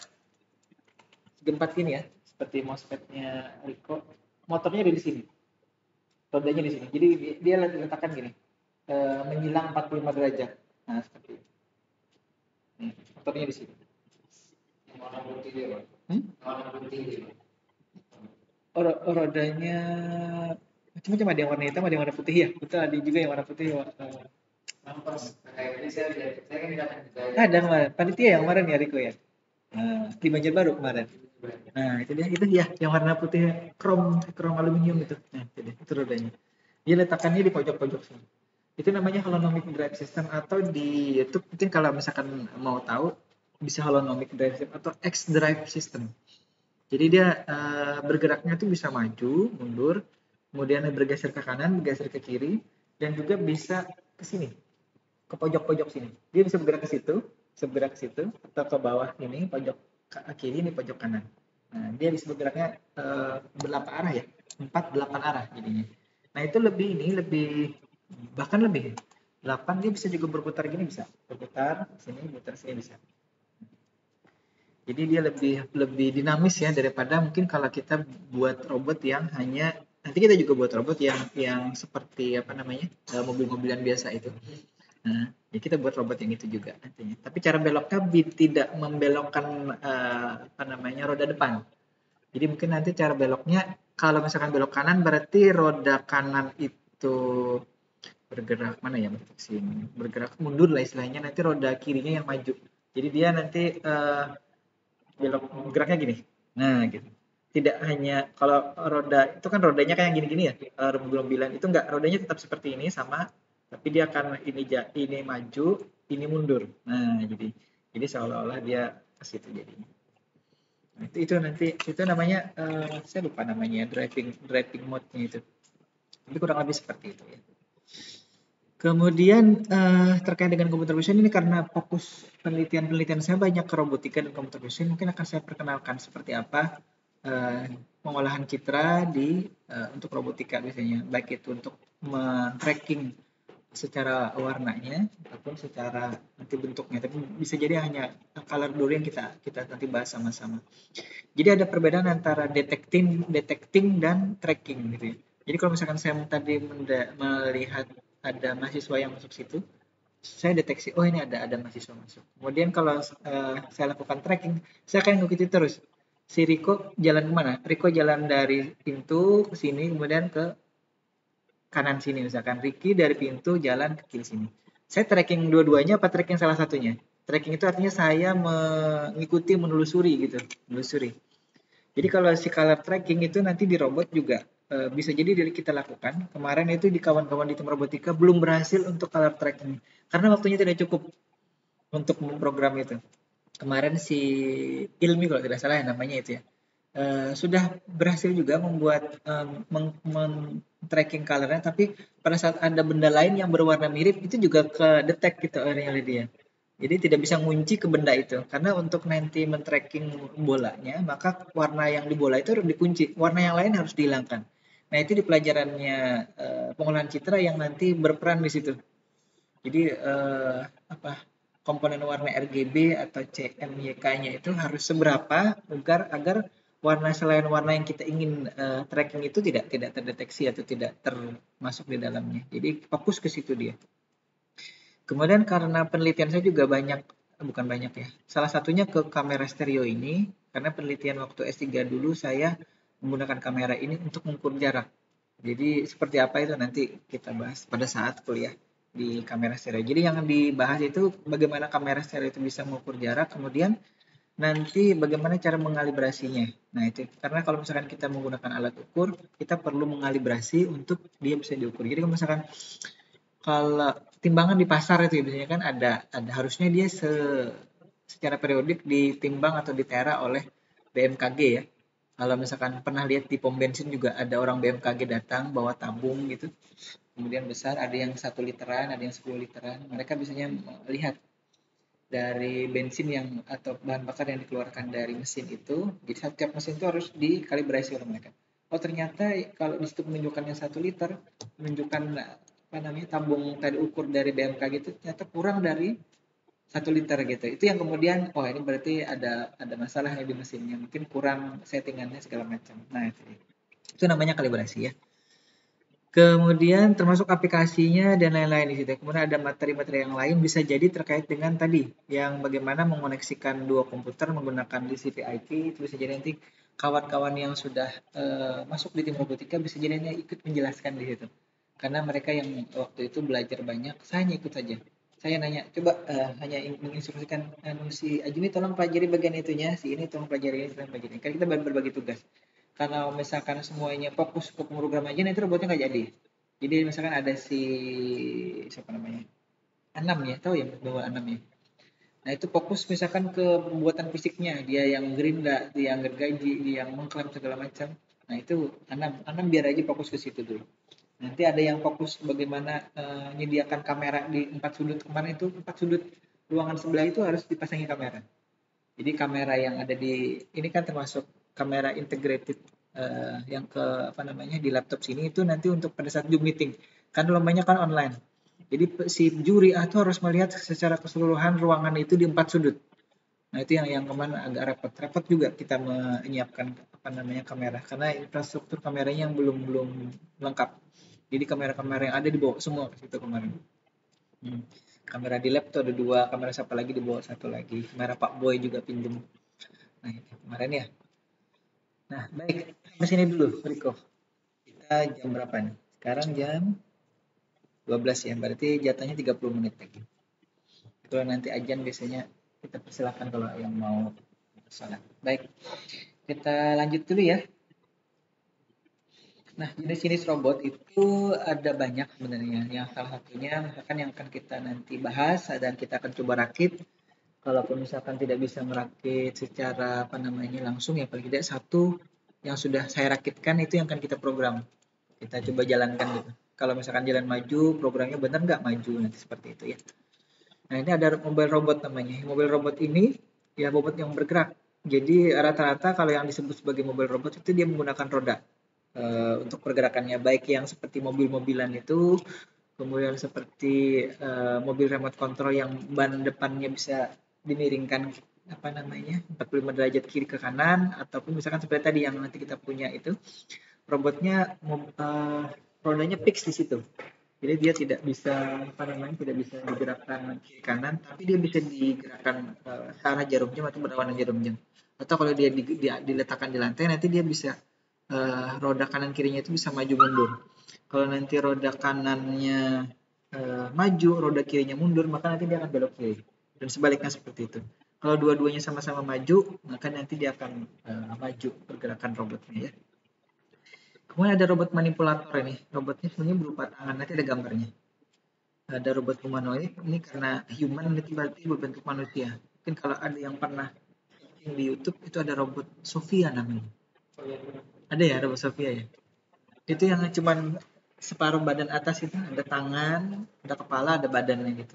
gempat gini ya, seperti mousepad-nya Rico. Motornya ada di sini, rodanya di sini. Jadi dia letakkan gini, menyilang 45 derajat. Nah, seperti itu. Nih, motornya di sini. Warna putih dia, Pak. Warna putih dia. Rodanya macam-macam, ada yang warna hitam, ada yang warna putih ya. Betul, ada juga yang warna putih. Nampas. Kayak ini saya lihat, saya kan datang juga. Ada kemarin, panitia yang kemarin ya Riko ya. Di Banjarbaru kemarin. Nah, itu dia, itu ya, yang warna putih krom aluminium itu. Nah, itu rodanya. Dia letakkannya di pojok-pojok sini. Itu namanya holonomic drive system, atau di YouTube mungkin kalau misalkan mau tahu bisa holonomic drive system atau X drive system. Jadi dia bergeraknya tuh bisa maju, mundur, kemudian bergeser ke kanan, bergeser ke kiri, dan juga bisa ke sini, ke pojok-pojok sini. Dia bisa bergerak ke situ, atau ke bawah ini, pojok kiri ini, pojok kanan. Nah, dia bisa bergeraknya berapa arah ya? 4-8 arah jadinya. Nah, itu lebih bahkan lebih 8, dia bisa juga berputar gini, bisa berputar sini, berputar sini bisa. Jadi dia lebih dinamis ya, daripada mungkin kalau kita buat robot yang hanya, nanti kita juga buat robot yang seperti mobil-mobilan biasa itu. Nah, ya kita buat robot yang itu juga nantinya. Tapi cara beloknya tidak membelokkan roda depan. Jadi mungkin nanti cara beloknya, kalau misalkan belok kanan berarti roda kanan itu bergerak bergerak mundur lah istilahnya, nanti roda kirinya yang maju. Jadi dia nanti belok geraknya gini. Nah, gitu. Tidak hanya kalau roda itu kan rodanya kayak gini-gini ya. Mobil-mobilan itu enggak, rodanya tetap seperti ini sama, tapi dia akan ini maju, ini mundur. Nah, jadi seolah-olah dia ke situ jadinya. Nah, itu nanti itu namanya saya lupa namanya, driving mode-nya itu. Tapi kurang lebih seperti itu ya. Kemudian terkait dengan computer vision ini karena fokus penelitian saya banyak ke robotika dan computer vision, mungkin akan saya perkenalkan seperti apa pengolahan citra untuk robotika biasanya, baik itu untuk tracking secara warnanya ataupun secara nanti bentuknya, tapi bisa jadi hanya color dulu yang kita nanti bahas sama-sama. Jadi ada perbedaan antara detecting dan tracking gitu ya. Jadi kalau misalkan saya tadi melihat ada mahasiswa yang masuk situ, saya deteksi, oh ini ada mahasiswa masuk. Kemudian kalau saya lakukan tracking, saya akan ngikuti terus. Si Riko jalan kemana? Riko jalan dari pintu ke sini, kemudian ke kanan sini misalkan. Ricky dari pintu jalan ke kiri sini. Saya tracking dua-duanya apa tracking salah satunya? Tracking itu artinya saya mengikuti, menelusuri gitu. Menelusuri. Jadi kalau si color tracking itu nanti di robot juga bisa jadi dari kita lakukan. Kemarin itu di kawan-kawan di tim robotika belum berhasil untuk color tracking karena waktunya tidak cukup untuk memprogram itu. Kemarin si Ilmi kalau tidak salah ya namanya itu ya. Sudah berhasil juga membuat tracking colornya, tapi pada saat ada benda lain yang berwarna mirip itu juga ke detect gitu oleh dia. Jadi tidak bisa ngunci ke benda itu karena untuk nanti men-tracking bolanya maka warna yang di bola itu harus dikunci, warna yang lain harus dihilangkan. Nah itu di pelajarannya pengolahan citra yang nanti berperan di situ. Jadi komponen warna RGB atau CMYK-nya itu harus seberapa agar warna selain warna yang kita ingin tracking itu tidak terdeteksi atau tidak termasuk di dalamnya. Jadi fokus ke situ dia. Kemudian karena penelitian saya juga bukan banyak ya. Salah satunya ke kamera stereo ini karena penelitian waktu S3 dulu saya menggunakan kamera ini untuk mengukur jarak. Jadi seperti apa itu nanti kita bahas pada saat kuliah di kamera stereo. Jadi yang dibahas itu bagaimana kamera stereo itu bisa mengukur jarak, kemudian nanti bagaimana cara mengalibrasinya. Nah itu karena kalau misalkan kita menggunakan alat ukur, kita perlu mengalibrasi untuk dia bisa diukur. Jadi kalau misalkan kalau timbangan di pasar itu ya, biasanya kan ada harusnya dia secara periodik ditimbang atau ditera oleh BMKG ya. Kalau misalkan pernah lihat di pom bensin juga ada orang BMKG datang bawa tabung gitu, kemudian besar, ada yang 1 literan, ada yang 10 literan. Mereka biasanya melihat dari bensin atau bahan bakar yang dikeluarkan dari mesin itu, jadi setiap mesin itu harus dikalibrasi oleh mereka. Oh ternyata kalau di situ menunjukkannya 1 liter, menunjukkan tabung tadi ukur dari BMKG itu ternyata kurang dari 1 liter gitu. Itu yang kemudian, oh ini berarti ada masalah di mesinnya, mungkin kurang settingannya segala macam. Nah itu namanya kalibrasi ya. Kemudian termasuk aplikasinya dan lain-lain di situ. Kemudian ada materi-materi yang lain bisa jadi terkait dengan tadi yang bagaimana mengoneksikan dua komputer menggunakan DCP/IP. Itu bisa jadi nanti kawan-kawan yang sudah masuk di tim robotika bisa jadi ikut menjelaskan di situ. Karena mereka yang waktu itu belajar banyak, saya hanya ikut saja. Saya nanya, coba hanya menginstruksikan si Ajuni tolong pelajari bagian itunya, si ini tolong pelajari ini, tolong pelajari ini. Kan kita berbagi tugas. Karena misalkan semuanya fokus ke pemrogram aja, nanti robotnya nggak jadi. Jadi misalkan ada siapa namanya? Anam ya, tahu ya bahwa Anam ya. Nah itu fokus misalkan ke pembuatan fisiknya, dia yang gerinda, dia yang gergaji, dia yang mengklaim segala macam. Nah itu Anam biar aja fokus ke situ dulu. Nanti ada yang fokus bagaimana menyediakan kamera di 4 sudut. Kemarin itu 4 sudut ruangan sebelah itu harus dipasangi kamera. Jadi kamera yang ada ini kan termasuk kamera integrated yang di laptop sini itu nanti untuk pada saat Zoom meeting. Kan lombanya kan online. Jadi si juri itu harus melihat secara keseluruhan ruangan itu di 4 sudut. Nah itu yang kemana agak repot juga kita menyiapkan kamera karena infrastruktur kameranya yang belum lengkap. Jadi kamera-kamera yang ada dibawa semua ke situ kemarin. Kamera di laptop ada 2, kamera siapa lagi dibawa 1 lagi. Kamera Pak Boy juga pinjem. Nah itu kemarin ya. Nah baik, sampai sini dulu Riko. Kita jam berapa nih? Sekarang jam 12 ya, berarti jatuhnya 30 menit lagi. Kalau nanti ajan biasanya kita persilakan kalau yang mau salat. Baik, kita lanjut dulu ya. Nah, jenis-jenis robot itu ada banyak sebenarnya. Yang salah satunya misalkan yang akan kita nanti bahas dan kita akan coba rakit. Kalaupun misalkan tidak bisa merakit secara langsung ya paling tidak satu yang sudah saya rakitkan itu yang akan kita program. Kita coba jalankan gitu. kalau misalkan jalan maju, programnya benar nggak maju, nanti seperti itu ya. Nah, ini ada mobile robot namanya. Mobile robot ini ya robot yang bergerak. Jadi rata-rata kalau yang disebut sebagai mobile robot itu dia menggunakan roda untuk pergerakannya, baik yang seperti mobil-mobilan itu, kemudian seperti mobil remote control yang ban depannya bisa dimiringkan apa namanya 45 derajat kiri ke kanan, ataupun misalkan seperti tadi yang nanti kita punya itu robotnya rodanya fix di situ. Jadi dia tidak bisa apa namanya tidak bisa digerakkan kiri kanan, tapi dia bisa digerakkan arah jarum jam atau berlawanan jarum jam. Atau kalau dia diletakkan di lantai, nanti dia bisa roda kanan kirinya itu bisa maju mundur. Kalau nanti roda kanannya maju, roda kirinya mundur, maka nanti dia akan belok kiri. Dan sebaliknya seperti itu. Kalau dua-duanya sama-sama maju, maka nanti dia akan maju pergerakan robotnya ya. Kemudian ada robot manipulator ini. Robotnya sebenarnya berupa tangan, nanti ada gambarnya. Ada robot humanoid, ini karena human itu berarti berbentuk manusia. Mungkin kalau ada yang pernah di YouTube itu ada robot Sophia namanya. Ada ya robot Sophia ya. Itu yang cuman separuh badan atas itu, ada tangan, ada kepala, ada badannya gitu.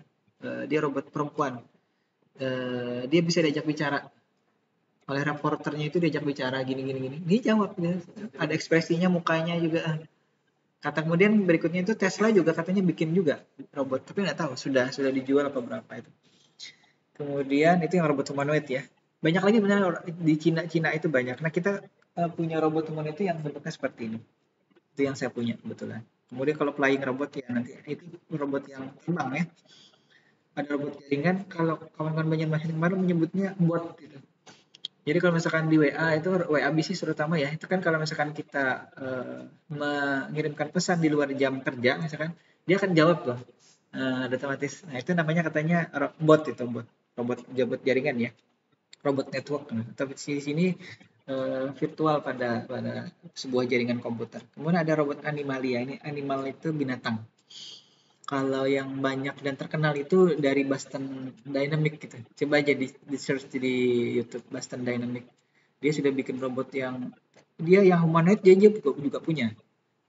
Dia robot perempuan. Dia bisa diajak bicara oleh reporternya, itu diajak bicara gini dia jawab gitu. Ada ekspresinya, mukanya juga. Kata kemudian berikutnya itu Tesla juga katanya bikin juga robot, tapi nggak tahu sudah dijual apa berapa itu. Kemudian itu yang robot humanoid ya. Banyak lagi benar di Cina itu banyak. Nah, kita punya robot humanoid itu yang bentuknya seperti ini. Itu yang saya punya kebetulan. Kemudian kalau flying robot ya nanti itu robot yang terbang ya. Ada robot jaringan, kalau kawan-kawan Banjarmasin kemarin menyebutnya bot gitu. Jadi kalau misalkan di WA itu WA bisnis terutama ya, itu kan kalau misalkan kita mengirimkan pesan di luar jam kerja misalkan, dia akan jawab loh otomatis. Nah, itu namanya katanya bot itu, robot jaringan ya, robot network. Tapi di sini virtual pada sebuah jaringan komputer. Kemudian ada robot Animalia, ini animal itu binatang. Kalau yang banyak dan terkenal itu dari Boston Dynamics gitu. Coba aja di search di YouTube Boston Dynamics. Dia sudah bikin robot yang dia yang humanoid dia juga punya.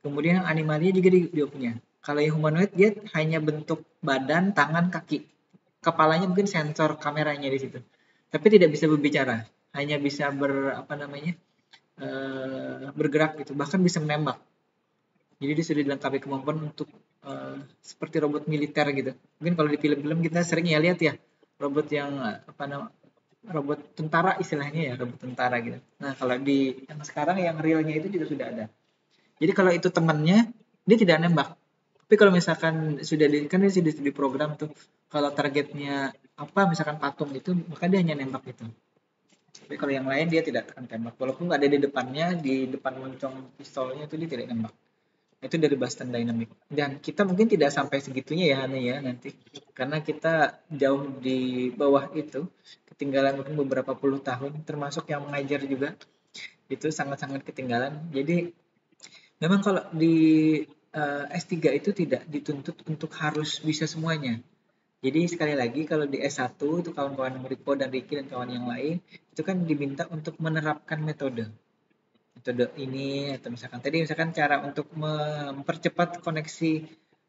Kemudian yang animalia juga dia punya. Kalau yang humanoid dia hanya bentuk badan, tangan, kaki. Kepalanya mungkin sensor kameranya di situ. Tapi tidak bisa berbicara, hanya bisa bergerak gitu, bahkan bisa menembak. Jadi dia sudah dilengkapi kemampuan untuk seperti robot militer gitu. Mungkin kalau di film-film kita sering ya lihat ya robot yang robot tentara istilahnya ya, robot tentara gitu. Nah, kalau di yang sekarang yang realnya itu juga sudah ada. Jadi kalau itu temannya dia tidak nembak. Tapi kalau misalkan sudah kan dia sudah di program tuh kalau targetnya apa misalkan patung itu maka dia hanya nembak gitu. Tapi kalau yang lain dia tidak akan tembak. Walaupun ada di depannya, di depan moncong pistolnya itu dia tidak nembak. Itu dari Boston Dynamics. Dan kita mungkin tidak sampai segitunya ya Hane ya nanti. Karena kita jauh di bawah itu, ketinggalan mungkin beberapa puluh tahun, termasuk yang mengajar juga. Itu sangat-sangat ketinggalan. Jadi memang kalau di S3 itu tidak dituntut untuk harus bisa semuanya. Jadi sekali lagi kalau di S1 itu kawan-kawan Rico dan Ricky dan kawan yang lain itu kan diminta untuk menerapkan metode ini atau misalkan cara untuk mempercepat koneksi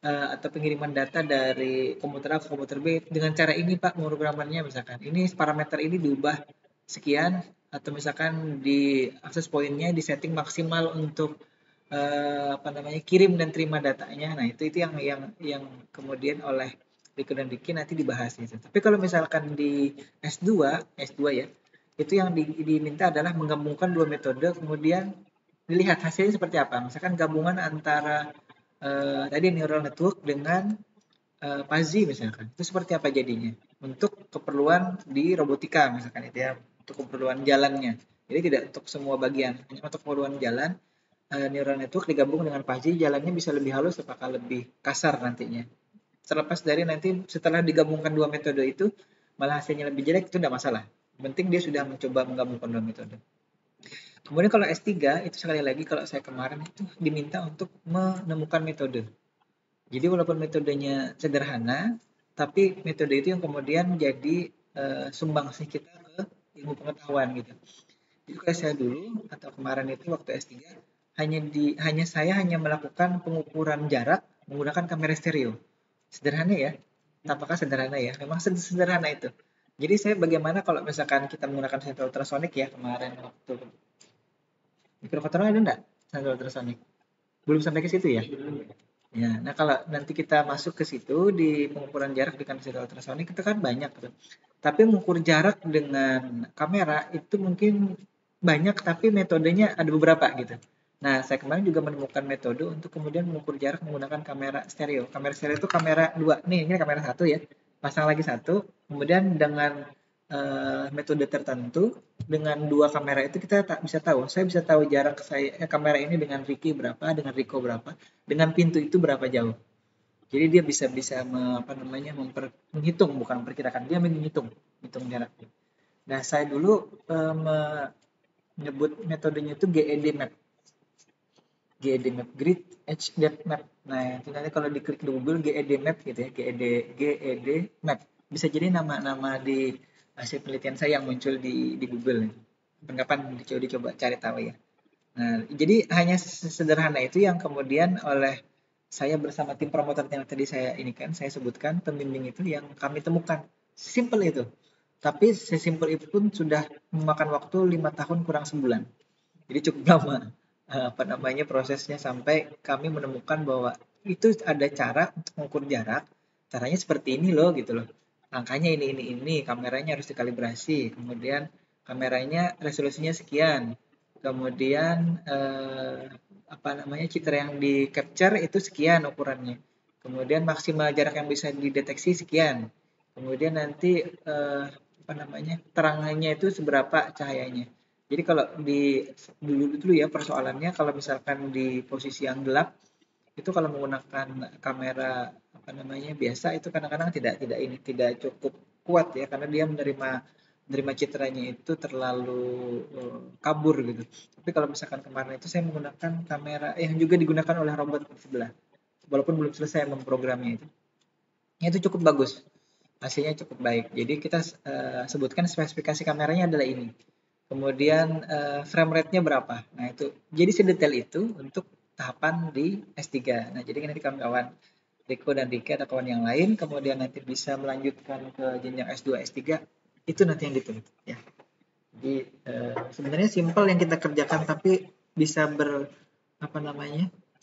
atau pengiriman data dari komputer A ke komputer B dengan cara ini Pak pemrogramannya misalkan ini parameter ini diubah sekian atau misalkan di akses poinnya di setting maksimal untuk kirim dan terima datanya. Nah, itu yang kemudian oleh Rico dan Ricky nanti dibahas gitu. Tapi kalau misalkan di S2 ya, itu yang diminta adalah menggabungkan dua metode kemudian dilihat hasilnya seperti apa. Misalkan gabungan antara tadi neural network dengan Fuzzy misalkan. Itu seperti apa jadinya? Untuk keperluan di robotika misalkan itu ya, untuk keperluan jalannya. Jadi tidak untuk semua bagian, hanya untuk keperluan jalan neural network digabung dengan Fuzzy jalannya bisa lebih halus apakah lebih kasar nantinya. Terlepas dari nanti setelah digabungkan dua metode itu malah hasilnya lebih jelek itu tidak masalah. Penting dia sudah mencoba menggabungkan dua metode. Kemudian kalau S3 itu sekali lagi kalau saya kemarin itu diminta untuk menemukan metode. Jadi walaupun metodenya sederhana, tapi metode itu yang kemudian jadi sumbangsih kita ke ilmu pengetahuan gitu. Jadi kalau saya dulu atau kemarin itu waktu S3 hanya saya hanya melakukan pengukuran jarak menggunakan kamera stereo. Sederhana ya, tampaknya sederhana ya, memang sederhana itu. Jadi saya bagaimana kalau misalkan kita menggunakan sensor ultrasonic ya kemarin waktu mikrokontroler ada enggak sensor ultrasonic? Belum sampai ke situ ya? Ya, nah kalau nanti kita masuk ke situ di pengukuran jarak dengan sensor ultrasonic itu kan banyak tuh. Tapi mengukur jarak dengan kamera itu mungkin banyak tapi metodenya ada beberapa gitu. Nah, saya kemarin juga menemukan metode untuk kemudian mengukur jarak menggunakan kamera stereo. Kamera stereo itu kamera dua. Nih, ini kamera satu ya. Pasang lagi satu. Kemudian dengan metode tertentu dengan dua kamera itu kita tak bisa tahu. Saya bisa tahu jarak kamera ini dengan Ricky berapa, dengan Rico berapa, dengan pintu itu berapa jauh. Jadi dia bisa bisa menghitung, bukan memperkirakan, dia menghitung jarak. Nah, saya dulu menyebut metodenya itu GED map. GED map, Grid Edge Depth Map. Nah, itu nanti kalau diklik di Google GED map gitu ya, GED map. Bisa jadi nama-nama di hasil penelitian saya yang muncul di Google. Kapan dicoba cari tahu ya. Nah, jadi hanya sederhana itu yang kemudian oleh saya bersama tim promotor yang tadi saya ini kan saya sebutkan, pembimbing itu yang kami temukan. Simple itu. Tapi sesimpel itu pun sudah memakan waktu 5 tahun kurang sebulan. Jadi cukup lama prosesnya sampai kami menemukan bahwa itu ada cara untuk mengukur jarak. Caranya seperti ini loh gitu loh. Angkanya ini, kameranya harus dikalibrasi. Kemudian kameranya resolusinya sekian. Kemudian citra yang di capture itu sekian ukurannya. Kemudian maksimal jarak yang bisa dideteksi sekian. Kemudian nanti terangannya itu seberapa cahayanya. Jadi kalau dulu ya persoalannya kalau misalkan di posisi yang gelap itu kalau menggunakan kamera biasa itu kadang-kadang tidak cukup kuat ya karena dia menerima citranya itu terlalu kabur gitu. Tapi kalau misalkan kemarin itu saya menggunakan kamera yang juga digunakan oleh robot di sebelah. Walaupun belum selesai memprogramnya itu. Itu cukup bagus. Hasilnya cukup baik. Jadi kita sebutkan spesifikasi kameranya adalah ini. Kemudian frame rate-nya berapa. Nah, itu. Jadi sedetail itu untuk tahapan di S3. Nah, jadi nanti kawan-kawan Riko dan Rika ada kawan yang lain, kemudian nanti bisa melanjutkan ke jenjang S2, S3, itu nanti yang dituntut ya. Jadi sebenarnya simpel yang kita kerjakan tapi bisa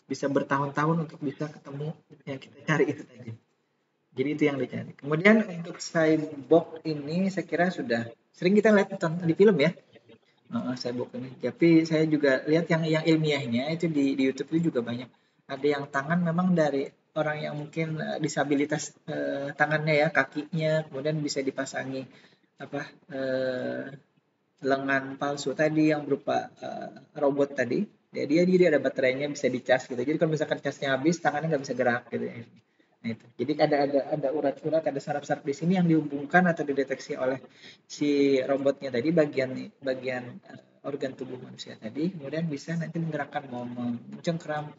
bisa bertahun-tahun untuk bisa ketemu yang kita cari itu tadi. Jadi itu yang dicari. Kemudian untuk cyborg ini saya kira sudah sering kita lihat di film ya. Cyborg ini. Tapi saya juga lihat yang ilmiahnya itu di YouTube itu juga banyak. Ada yang tangan memang dari orang yang mungkin disabilitas tangannya ya, kakinya, kemudian bisa dipasangi lengan palsu tadi yang berupa robot tadi. Ya, dia ada baterainya bisa dicas gitu. Jadi kalau misalkan casnya habis, tangannya nggak bisa gerak gitu ya. Nah, itu. Jadi ada urat-urat, ada saraf-saraf di sini yang dihubungkan atau dideteksi oleh si robotnya tadi bagian organ tubuh manusia tadi, kemudian bisa nanti menggerakkan mau mencengkeram.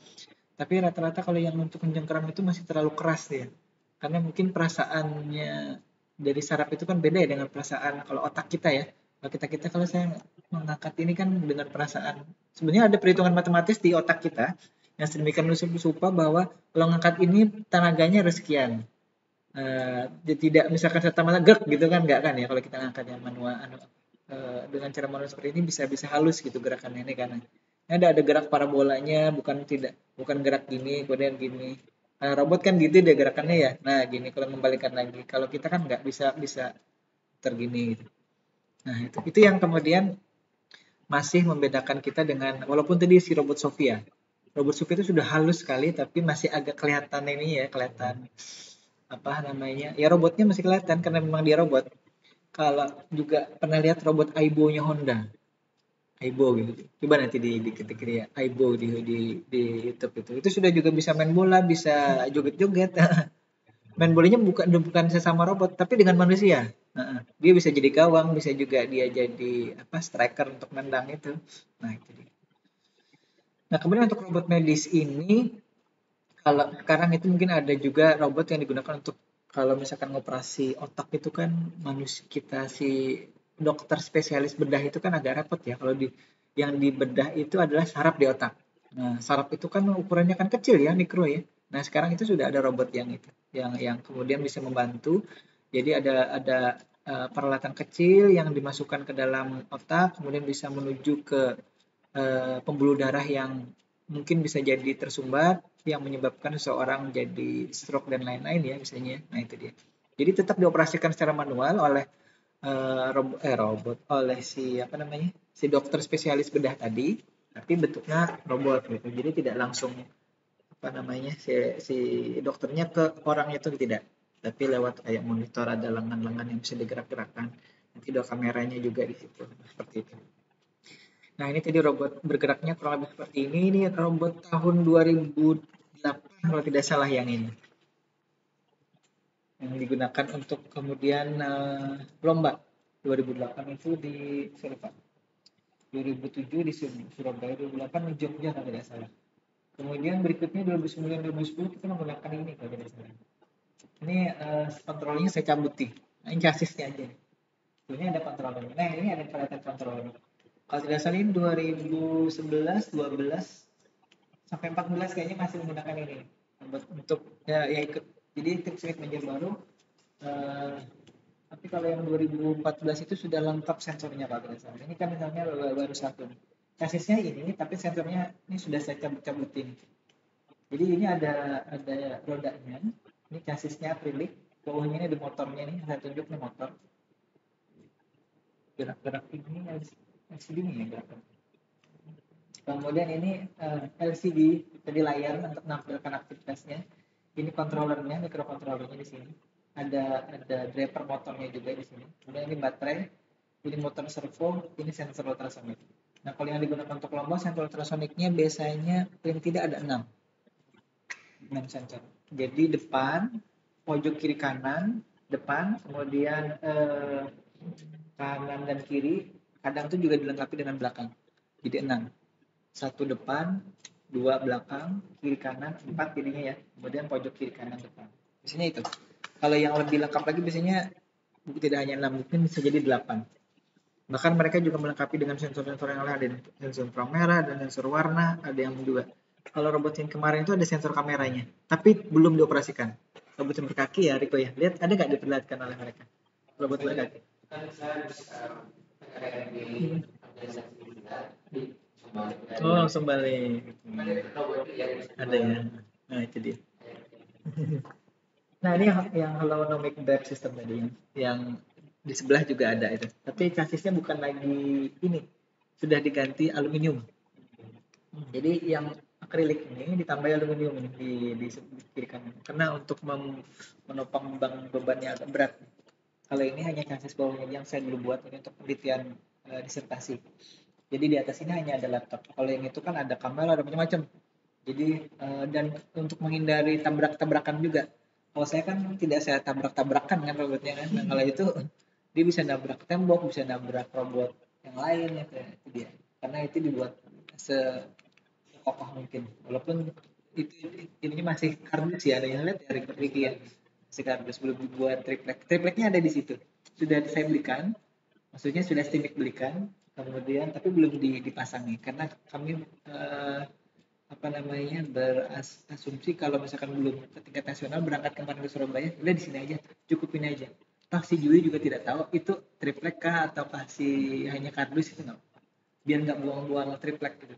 Tapi rata-rata kalau yang untuk mencengkeram itu masih terlalu keras ya. Karena mungkin perasaannya dari saraf itu kan beda ya dengan perasaan kalau otak kita ya. Kalau saya mengangkat ini kan dengan perasaan. Sebenarnya ada perhitungan matematis di otak kita yang sedemikian rupa bahwa kalau ngangkat ini tenaganya harus sekian. Tidak misalkan serta-merta gek gitu kan enggak kan ya kalau kita ngangkat yang manual dengan cara manual seperti ini bisa halus gitu gerakannya ini kan. Ada gerak parabolanya bukan gerak gini kemudian gini. Robot kan gitu deh gerakannya ya. Nah, gini kalau membalikan lagi. Kalau kita kan enggak bisa tergini gitu. Nah, itu yang kemudian masih membedakan kita dengan walaupun tadi si robot Sophia. Robot Sophia itu sudah halus sekali tapi masih agak kelihatan ini ya, kelihatan ya robotnya masih kelihatan karena memang dia robot. Kalau juga pernah lihat robot Aibo-nya Honda. Aibo gitu. Coba nanti diketik ya Aibo di YouTube itu. Itu sudah juga bisa main bola, bisa joget-joget. Main bolanya bukan sesama robot tapi dengan manusia. Dia bisa jadi gawang, bisa juga dia jadi striker untuk nendang itu. Nah, itu dia. Nah, kemudian untuk robot medis ini kalau sekarang itu mungkin ada juga robot yang digunakan untuk kalau misalkan ngoperasi otak itu kan manusia kita si dokter spesialis bedah itu kan agak repot ya kalau yang di bedah itu adalah saraf di otak. Nah, saraf itu kan ukurannya kan kecil ya, mikro ya. Nah, sekarang itu sudah ada robot yang itu, yang kemudian bisa membantu. Jadi ada peralatan kecil yang dimasukkan ke dalam otak, kemudian bisa menuju ke pembuluh darah yang mungkin bisa jadi tersumbat, yang menyebabkan seseorang jadi stroke dan lain-lain ya misalnya. Nah, itu dia. Jadi tetap dioperasikan secara manual oleh robot, oleh si apa namanya, si dokter spesialis bedah tadi, tapi bentuknya robot gitu. Jadi tidak langsung apa namanya si dokternya ke orang itu, tidak, tapi lewat kayak monitor, ada lengan-lengan yang bisa digerak-gerakkan, nanti ada kameranya juga di situ seperti itu. Nah, ini tadi robot bergeraknya kurang lebih seperti ini. Ini robot tahun 2008 kalau tidak salah yang ini, yang digunakan untuk kemudian lomba 2008 itu di Surabaya, 2007 di Surabaya, 2008 di Jogja kalau tidak salah. Kemudian berikutnya 2009 2010 kita menggunakan ini kalau tidak salah. Ini kontrolnya saya cabuti. Nah, ini chassisnya aja. Ini ada kontrolnya. Nah, ini ada peralatan kontrolnya. Kalau tidak salah ini 2011, 12 sampai 14 kayaknya masih menggunakan ini untuk ya ikut. Jadi Trip Major baru. Tapi kalau yang 2014 itu sudah lengkap sensornya Pak tidak salah. Ini kan misalnya baru satu. Chassisnya ini, tapi sensornya ini sudah saya cabut-cabutin. Jadi ini ada rodanya. Ini chassisnya akrilik, bawahnya ini ada motornya nih, saya tunjuk nih motor. Gerak-gerak ini LCD nih ya gerak. Kemudian ini LCD, jadi layar untuk menampilkan aktivitasnya. Ini kontrolernya, mikrokontrolernya di sini. Ada driver motornya juga di sini. Kemudian ini baterai, ini motor servo, ini sensor ultrasonik. Nah, kalau yang digunakan untuk lomba, sensor ultrasoniknya biasanya paling tidak ada 6 sensor. Jadi depan, pojok kiri kanan, depan, kemudian kanan dan kiri, kadang itu juga dilengkapi dengan belakang. Jadi 6. 1 depan, 2 belakang, kiri kanan, 4 kirinya ya. Kemudian pojok kiri kanan depan. Biasanya itu. Kalau yang lebih lengkap lagi biasanya tidak hanya 6, mungkin bisa jadi 8. Bahkan mereka juga melengkapi dengan sensor-sensor yang lain, ada sensor inframerah, ada sensor warna, ada yang juga. Kalau robot yang kemarin itu ada sensor kameranya, tapi belum dioperasikan. Robot yang berkaki ya, Riko ya. Lihat ada nggak diperlihatkan oleh mereka? Robot berkaki. Oh, langsung balik. Ada ya. Nah, itu dia. Nah, ini yang holonomic drive system tadi yang di sebelah juga ada itu. Tapi chassisnya bukan lagi ini, sudah diganti aluminium. Jadi yang akrilik ini ditambah aluminium di kiri kanan. Karena untuk menopang bebannya agak berat. Kalau ini hanya chassis bawahnya yang saya dulu buat ini untuk penelitian disertasi. Jadi di atas ini hanya ada laptop. Kalau yang itu kan ada kamera, ada macam-macam. Jadi dan untuk menghindari tabrak-tabrakan juga. Kalau saya kan tidak saya tabrak-tabrakan kan robotnya kan. Nah, kalau itu dia bisa nabrak tembok, bisa nabrak robot yang lain ya, itu dia. Karena itu dibuat sekokoh mungkin. Walaupun itu ininya masih kardus ya, ada yang lihat ya Ricky ya. Masih kardus belum dibuat triplek. Tripleknya ada di situ. Sudah saya belikan, maksudnya sudah Stimik belikan, kemudian tapi belum dipasangi karena kami apa namanya berasumsi kalau misalkan belum ke tingkat nasional berangkat kemarin ke Surabaya, udah di sini aja, cukupin aja. Toh si Jui juga tidak tahu itu triplek kah atau si hanya kardus itu nggak, biar nggak buang-buang triplek gitu.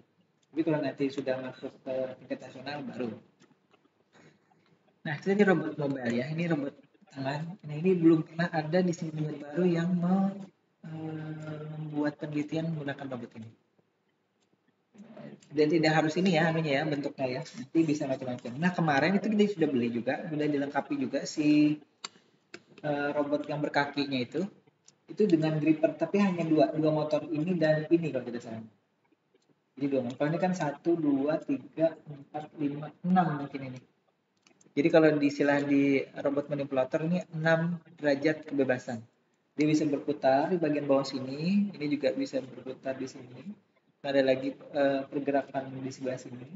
Tapi kalau nanti sudah masuk ke tingkat nasional baru. Nah, itu tadi robot mobile ya, ini robot tangan. Nah, ini belum pernah ada di sini baru yang membuat penelitian menggunakan robot ini. Dan tidak harus ini ya anunya ya bentuknya ya, nanti bisa macam-macam. Nah, kemarin itu kita sudah beli juga, sudah dilengkapi juga si robot yang berkakinya itu dengan gripper, tapi hanya dua motor ini dan ini kalau tidak salah. Jadi dua motor ini kan 1, 2, 3, 4, 5, 6 mungkin ini. Jadi kalau diistilah di robot manipulator ini 6 derajat kebebasan. Dia bisa berputar di bagian bawah sini, ini juga bisa berputar di sini. Ada lagi pergerakan di sebelah sini,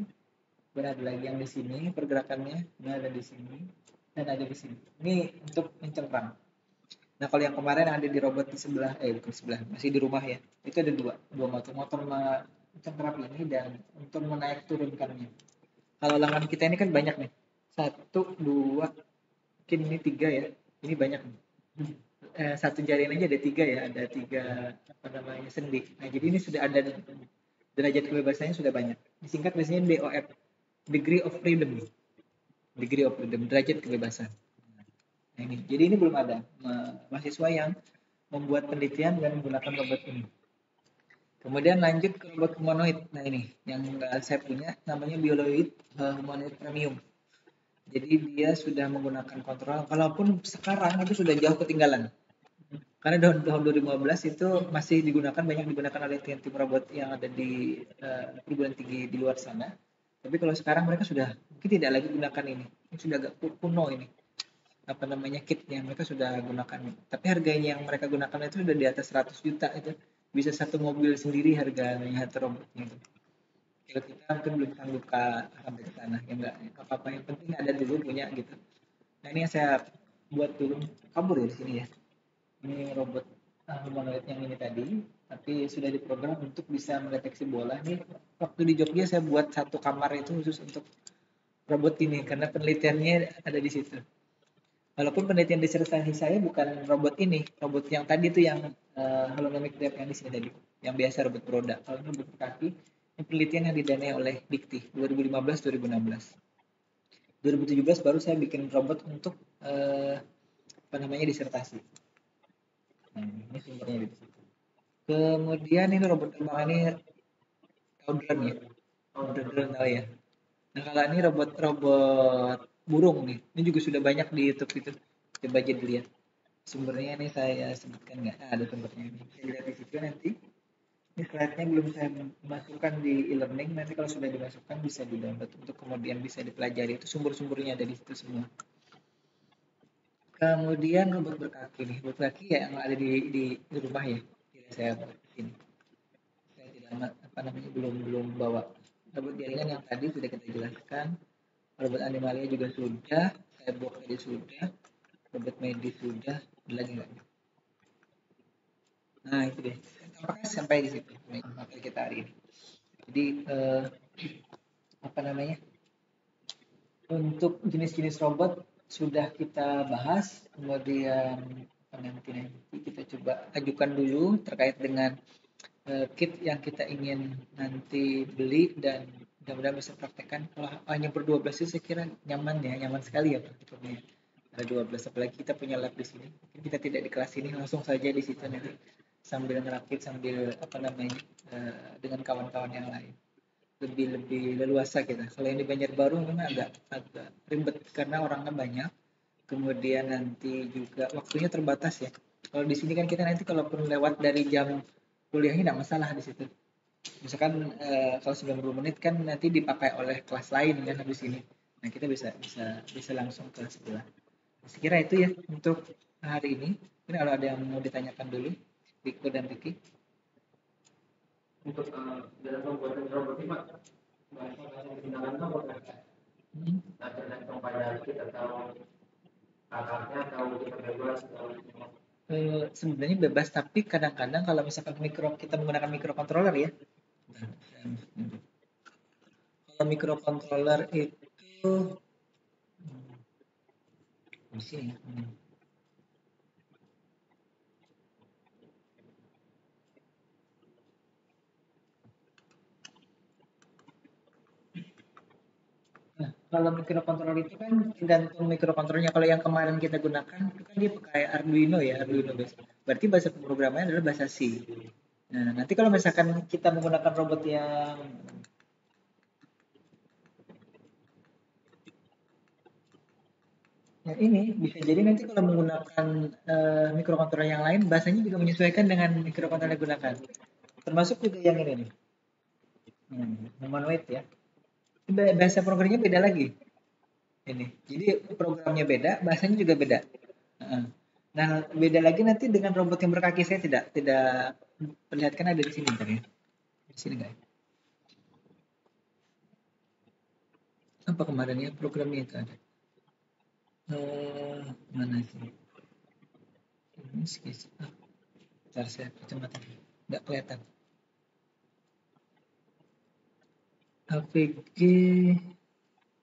dan ada lagi yang di sini pergerakannya, dan ada di sini, dan ada di sini. Ini untuk mencengkram. Nah, kalau yang kemarin ada di robot di sebelah, bukan sebelah, masih di rumah ya, itu ada dua motor mencengkram ini dan untuk menaik turunkannya. Kalau lengan kita ini kan banyak nih, Satu, dua, mungkin ini tiga ya. Ini banyak. Satu jarian aja ada tiga ya, ada tiga apa namanya sendi. Nah jadi ini sudah ada derajat kebebasannya sudah banyak. Disingkat biasanya DOF, degree of freedom, derajat kebebasan. Nah, ini. Jadi ini belum ada mahasiswa yang membuat penelitian dan menggunakan robot ini. Kemudian lanjut ke robot humanoid. Nah ini yang saya punya namanya Bioloid Humanoid Premium. Jadi dia sudah menggunakan kontrol. Kalaupun sekarang itu sudah jauh ketinggalan. Karena tahun 2015 itu masih banyak digunakan oleh tim robot yang ada di perguruan tinggi di luar sana. Tapi kalau sekarang mereka sudah mungkin tidak lagi gunakan ini. Ini sudah agak kuno ini. Apa namanya kitnya mereka sudah gunakan. Tapi harganya yang mereka gunakan itu sudah di atas 100 juta itu. Bisa satu mobil sendiri harganya robotnya itu. Kalau kita mungkin belum sanggup sampai ke sana ya enggak apa-apa yang penting ada dulu punya gitu. Nah ini yang saya buat dulu kabur ya di sini ya. Ini robot humanoid yang ini tadi, tapi sudah diprogram untuk bisa mendeteksi bola. Nih waktu di Jogja saya buat satu kamar itu khusus untuk robot ini karena penelitiannya ada di situ. Walaupun penelitian disertasi saya bukan robot ini, robot yang tadi itu yang holonomic lab yang di sini tadi, yang biasa robot beroda. Kalau robot kaki, ini penelitian yang didanai oleh Dikti 2015-2016. 2017 baru saya bikin robot untuk apa namanya disertasi. Nah, ini sumbernya di situ. Kemudian ini robot terbang ini tahu drone ya, drone tahu ya. Nah kalau ini robot burung nih, ini juga sudah banyak di YouTube itu. Coba aja dilihat. Sumbernya ini saya sebutkan nggak? Ada sumbernya ini. Saya lihat di situ nanti. Ini slide-nya belum saya masukkan di e-learning. Nanti kalau sudah dimasukkan bisa di-download untuk kemudian bisa dipelajari. Itu sumber-sumbernya ada di situ semua. Kemudian robot berkaki nih. Robot berkaki ya yang ada di rumah ya. Tidak saya buat di sini. Saya tidak apa namanya belum bawa. Robot jaringan yang tadi sudah kita jelaskan. Robot animalia juga sudah. Saya buat tadi sudah. Robot medis sudah. Ada lagi nggak? Nah itu deh. Apakah sampai di situ materi kita hari ini. Jadi apa namanya? Untuk jenis-jenis robot sudah kita bahas, kemudian nanti kita coba ajukan dulu terkait dengan kit yang kita ingin nanti beli dan mudah-mudahan bisa praktekkan. Kalau hanya berdua belas sih saya kira nyaman ya, nyaman sekali ya praktikumnya. Ada 12 apalagi kita punya lab di sini. Kita tidak di kelas ini langsung saja di situ nanti sambil ngerakit sambil apa namanya dengan kawan-kawan yang lain lebih leluasa kita. Kalau yang di Banjarbaru memang agak ribet karena orangnya banyak. Kemudian nanti juga waktunya terbatas ya. Kalau di sini kan kita nanti kalaupun lewat dari jam kuliahnya tidak masalah di situ. Misalkan kalau 90 menit kan nanti dipakai oleh kelas lain kan habis ini. Nah, kita bisa langsung ke sebelah. Sekira itu ya untuk hari ini. Ini kalau ada yang mau ditanyakan dulu, Riko dan Ricky. Untuk dalam pembuatan robot ini Pak, bahasa-bahasa digunakan itu apa? Tergantung pada kita tahu akarnya, tahu kita bebas, tahu sebenarnya bebas, tapi kadang-kadang kalau misalkan kita menggunakan microcontroller ya. Kalau microcontroller itu di sini. Nah, kalau microcontroller itu kan tergantung microcontrollernya. Kalau yang kemarin kita gunakan itu kan dia pakai Arduino ya, Arduino base. Berarti bahasa pemrogramannya adalah bahasa C. Nah, nanti kalau misalkan kita menggunakan robot yang ini bisa jadi nanti kalau menggunakan microcontroller yang lain bahasanya juga menyesuaikan dengan microcontroller yang digunakan. Termasuk juga yang ini nih. Humanoid ya. Bahasa programnya beda lagi. Ini. Jadi programnya beda, bahasanya juga beda. Nah, beda lagi nanti dengan robot yang berkaki saya tidak perlihatkan ada di sini bentar ya. Di sini enggak? Apa kemarin ya programnya itu ada? Mana sih? Ini sketch. Bentar saya kacamata. Enggak kelihatan. AVG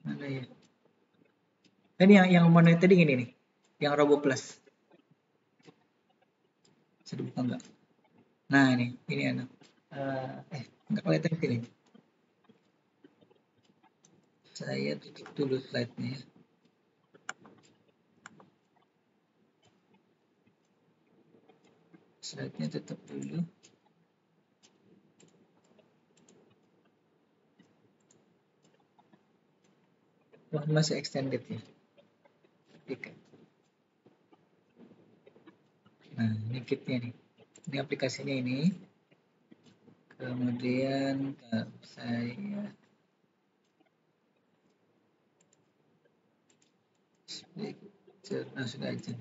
mana ya? Ini yang mono tadi ini nih, yang Robo Plus. Bisa dibuka enggak? Nah ini anak. Enggak kelihatan sini. Saya tutup dulu slide-nya ya. Slide-nya tutup dulu. Wah, masih extended ya. Nah, ini kitnya nih. Ini aplikasinya ini. Kemudian saya sudah aja.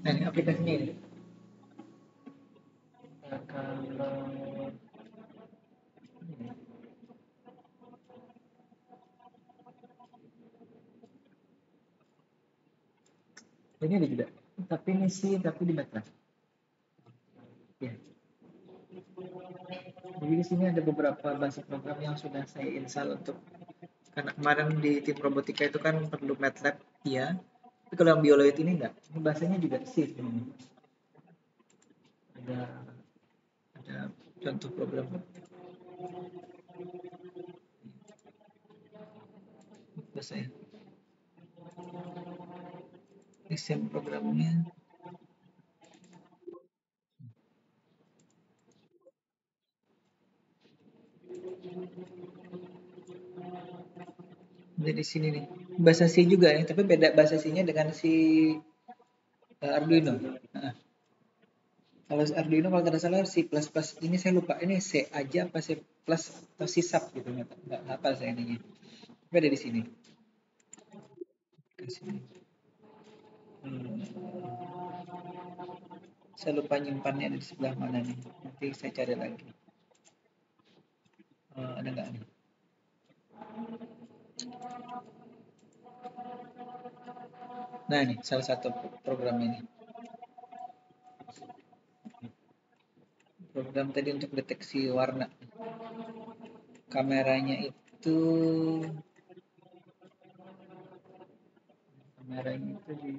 Nah, ini aplikasinya ini. Kalau ini ada juga, tapi ini sih tapi di MATLAB. Ya. Jadi di sini ada beberapa basic program yang sudah saya install untuk karena kemarin di tim robotika itu kan perlu MATLAB, ya. Tapi kalau yang bioloid ini enggak. Ini bahasanya juga C sebenarnya. Ada contoh program. Bahasa ya. Desain programnya. Di sini nih bahasa C juga nih, tapi beda bahasa C-nya dengan si Arduino. Kalau Arduino kalau tidak salah C++ ini saya lupa, ini C aja apa C plus atau C sharp gitu, nggak hafal saya ininya. Tapi ada di sini. Saya lupa nyimpannya ada di sebelah mana nih, nanti saya cari lagi. Ada nggak nih? Nah ini salah satu program ini. Program tadi untuk deteksi warna. Kameranya itu di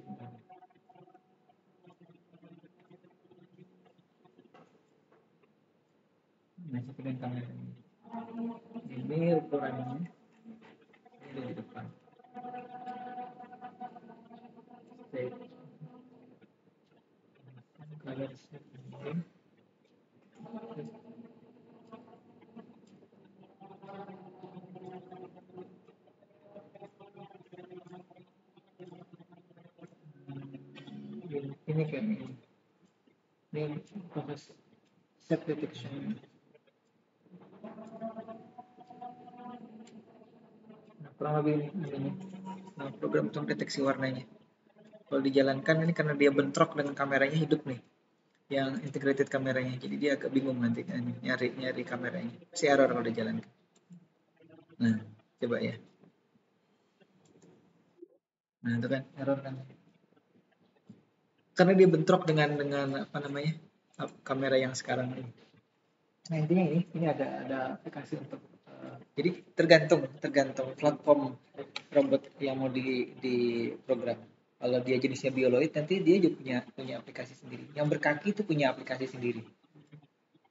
masih dengan kamera ini ukurannya ini di depan. Ini kan ini proses set detection. Nah, kurang lebih ini. Nah, program untuk deteksi warnanya. Kalau dijalankan ini karena dia bentrok dengan kameranya hidup nih, yang integrated kameranya, jadi dia agak bingung nanti kan nyari kameranya, si error kalau dijalankan. Nah, coba ya. Nah, itu kan error kan. Karena dia bentrok dengan apa namanya? Kamera yang sekarang ini. Nah, intinya ini ada aplikasi untuk jadi tergantung platform robot yang mau di program. Kalau dia jenisnya bioloid, nanti dia juga punya aplikasi sendiri. Yang berkaki itu punya aplikasi sendiri.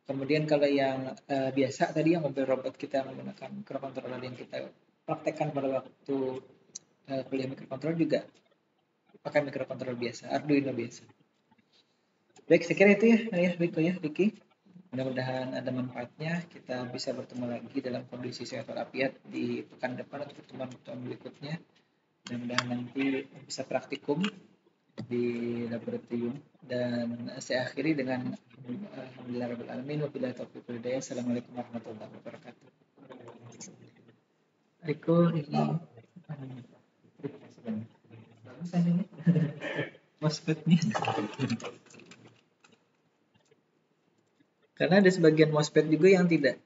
Kemudian kalau yang biasa tadi yang mobil robot kita menggunakan microcontroller yang kita praktekkan pada waktu kuliah microcontroller juga pakai microcontroller biasa, Arduino biasa. Baik, saya kira itu ya Ricky. Mudah-mudahan ada manfaatnya. Kita bisa bertemu lagi dalam kondisi sehat walafiat di pekan depan atau pertemuan-pertemuan berikutnya. Mudah-mudahan nanti bisa praktikum di laboratorium. Dan saya akhiri dengan alhamdulillahirrahmanirrahim. Wabillahi taufiq wal hidayah. Assalamualaikum warahmatullahi wabarakatuh. Eko ini MOSFET-nya. Karena ada sebagian MOSFET juga yang tidak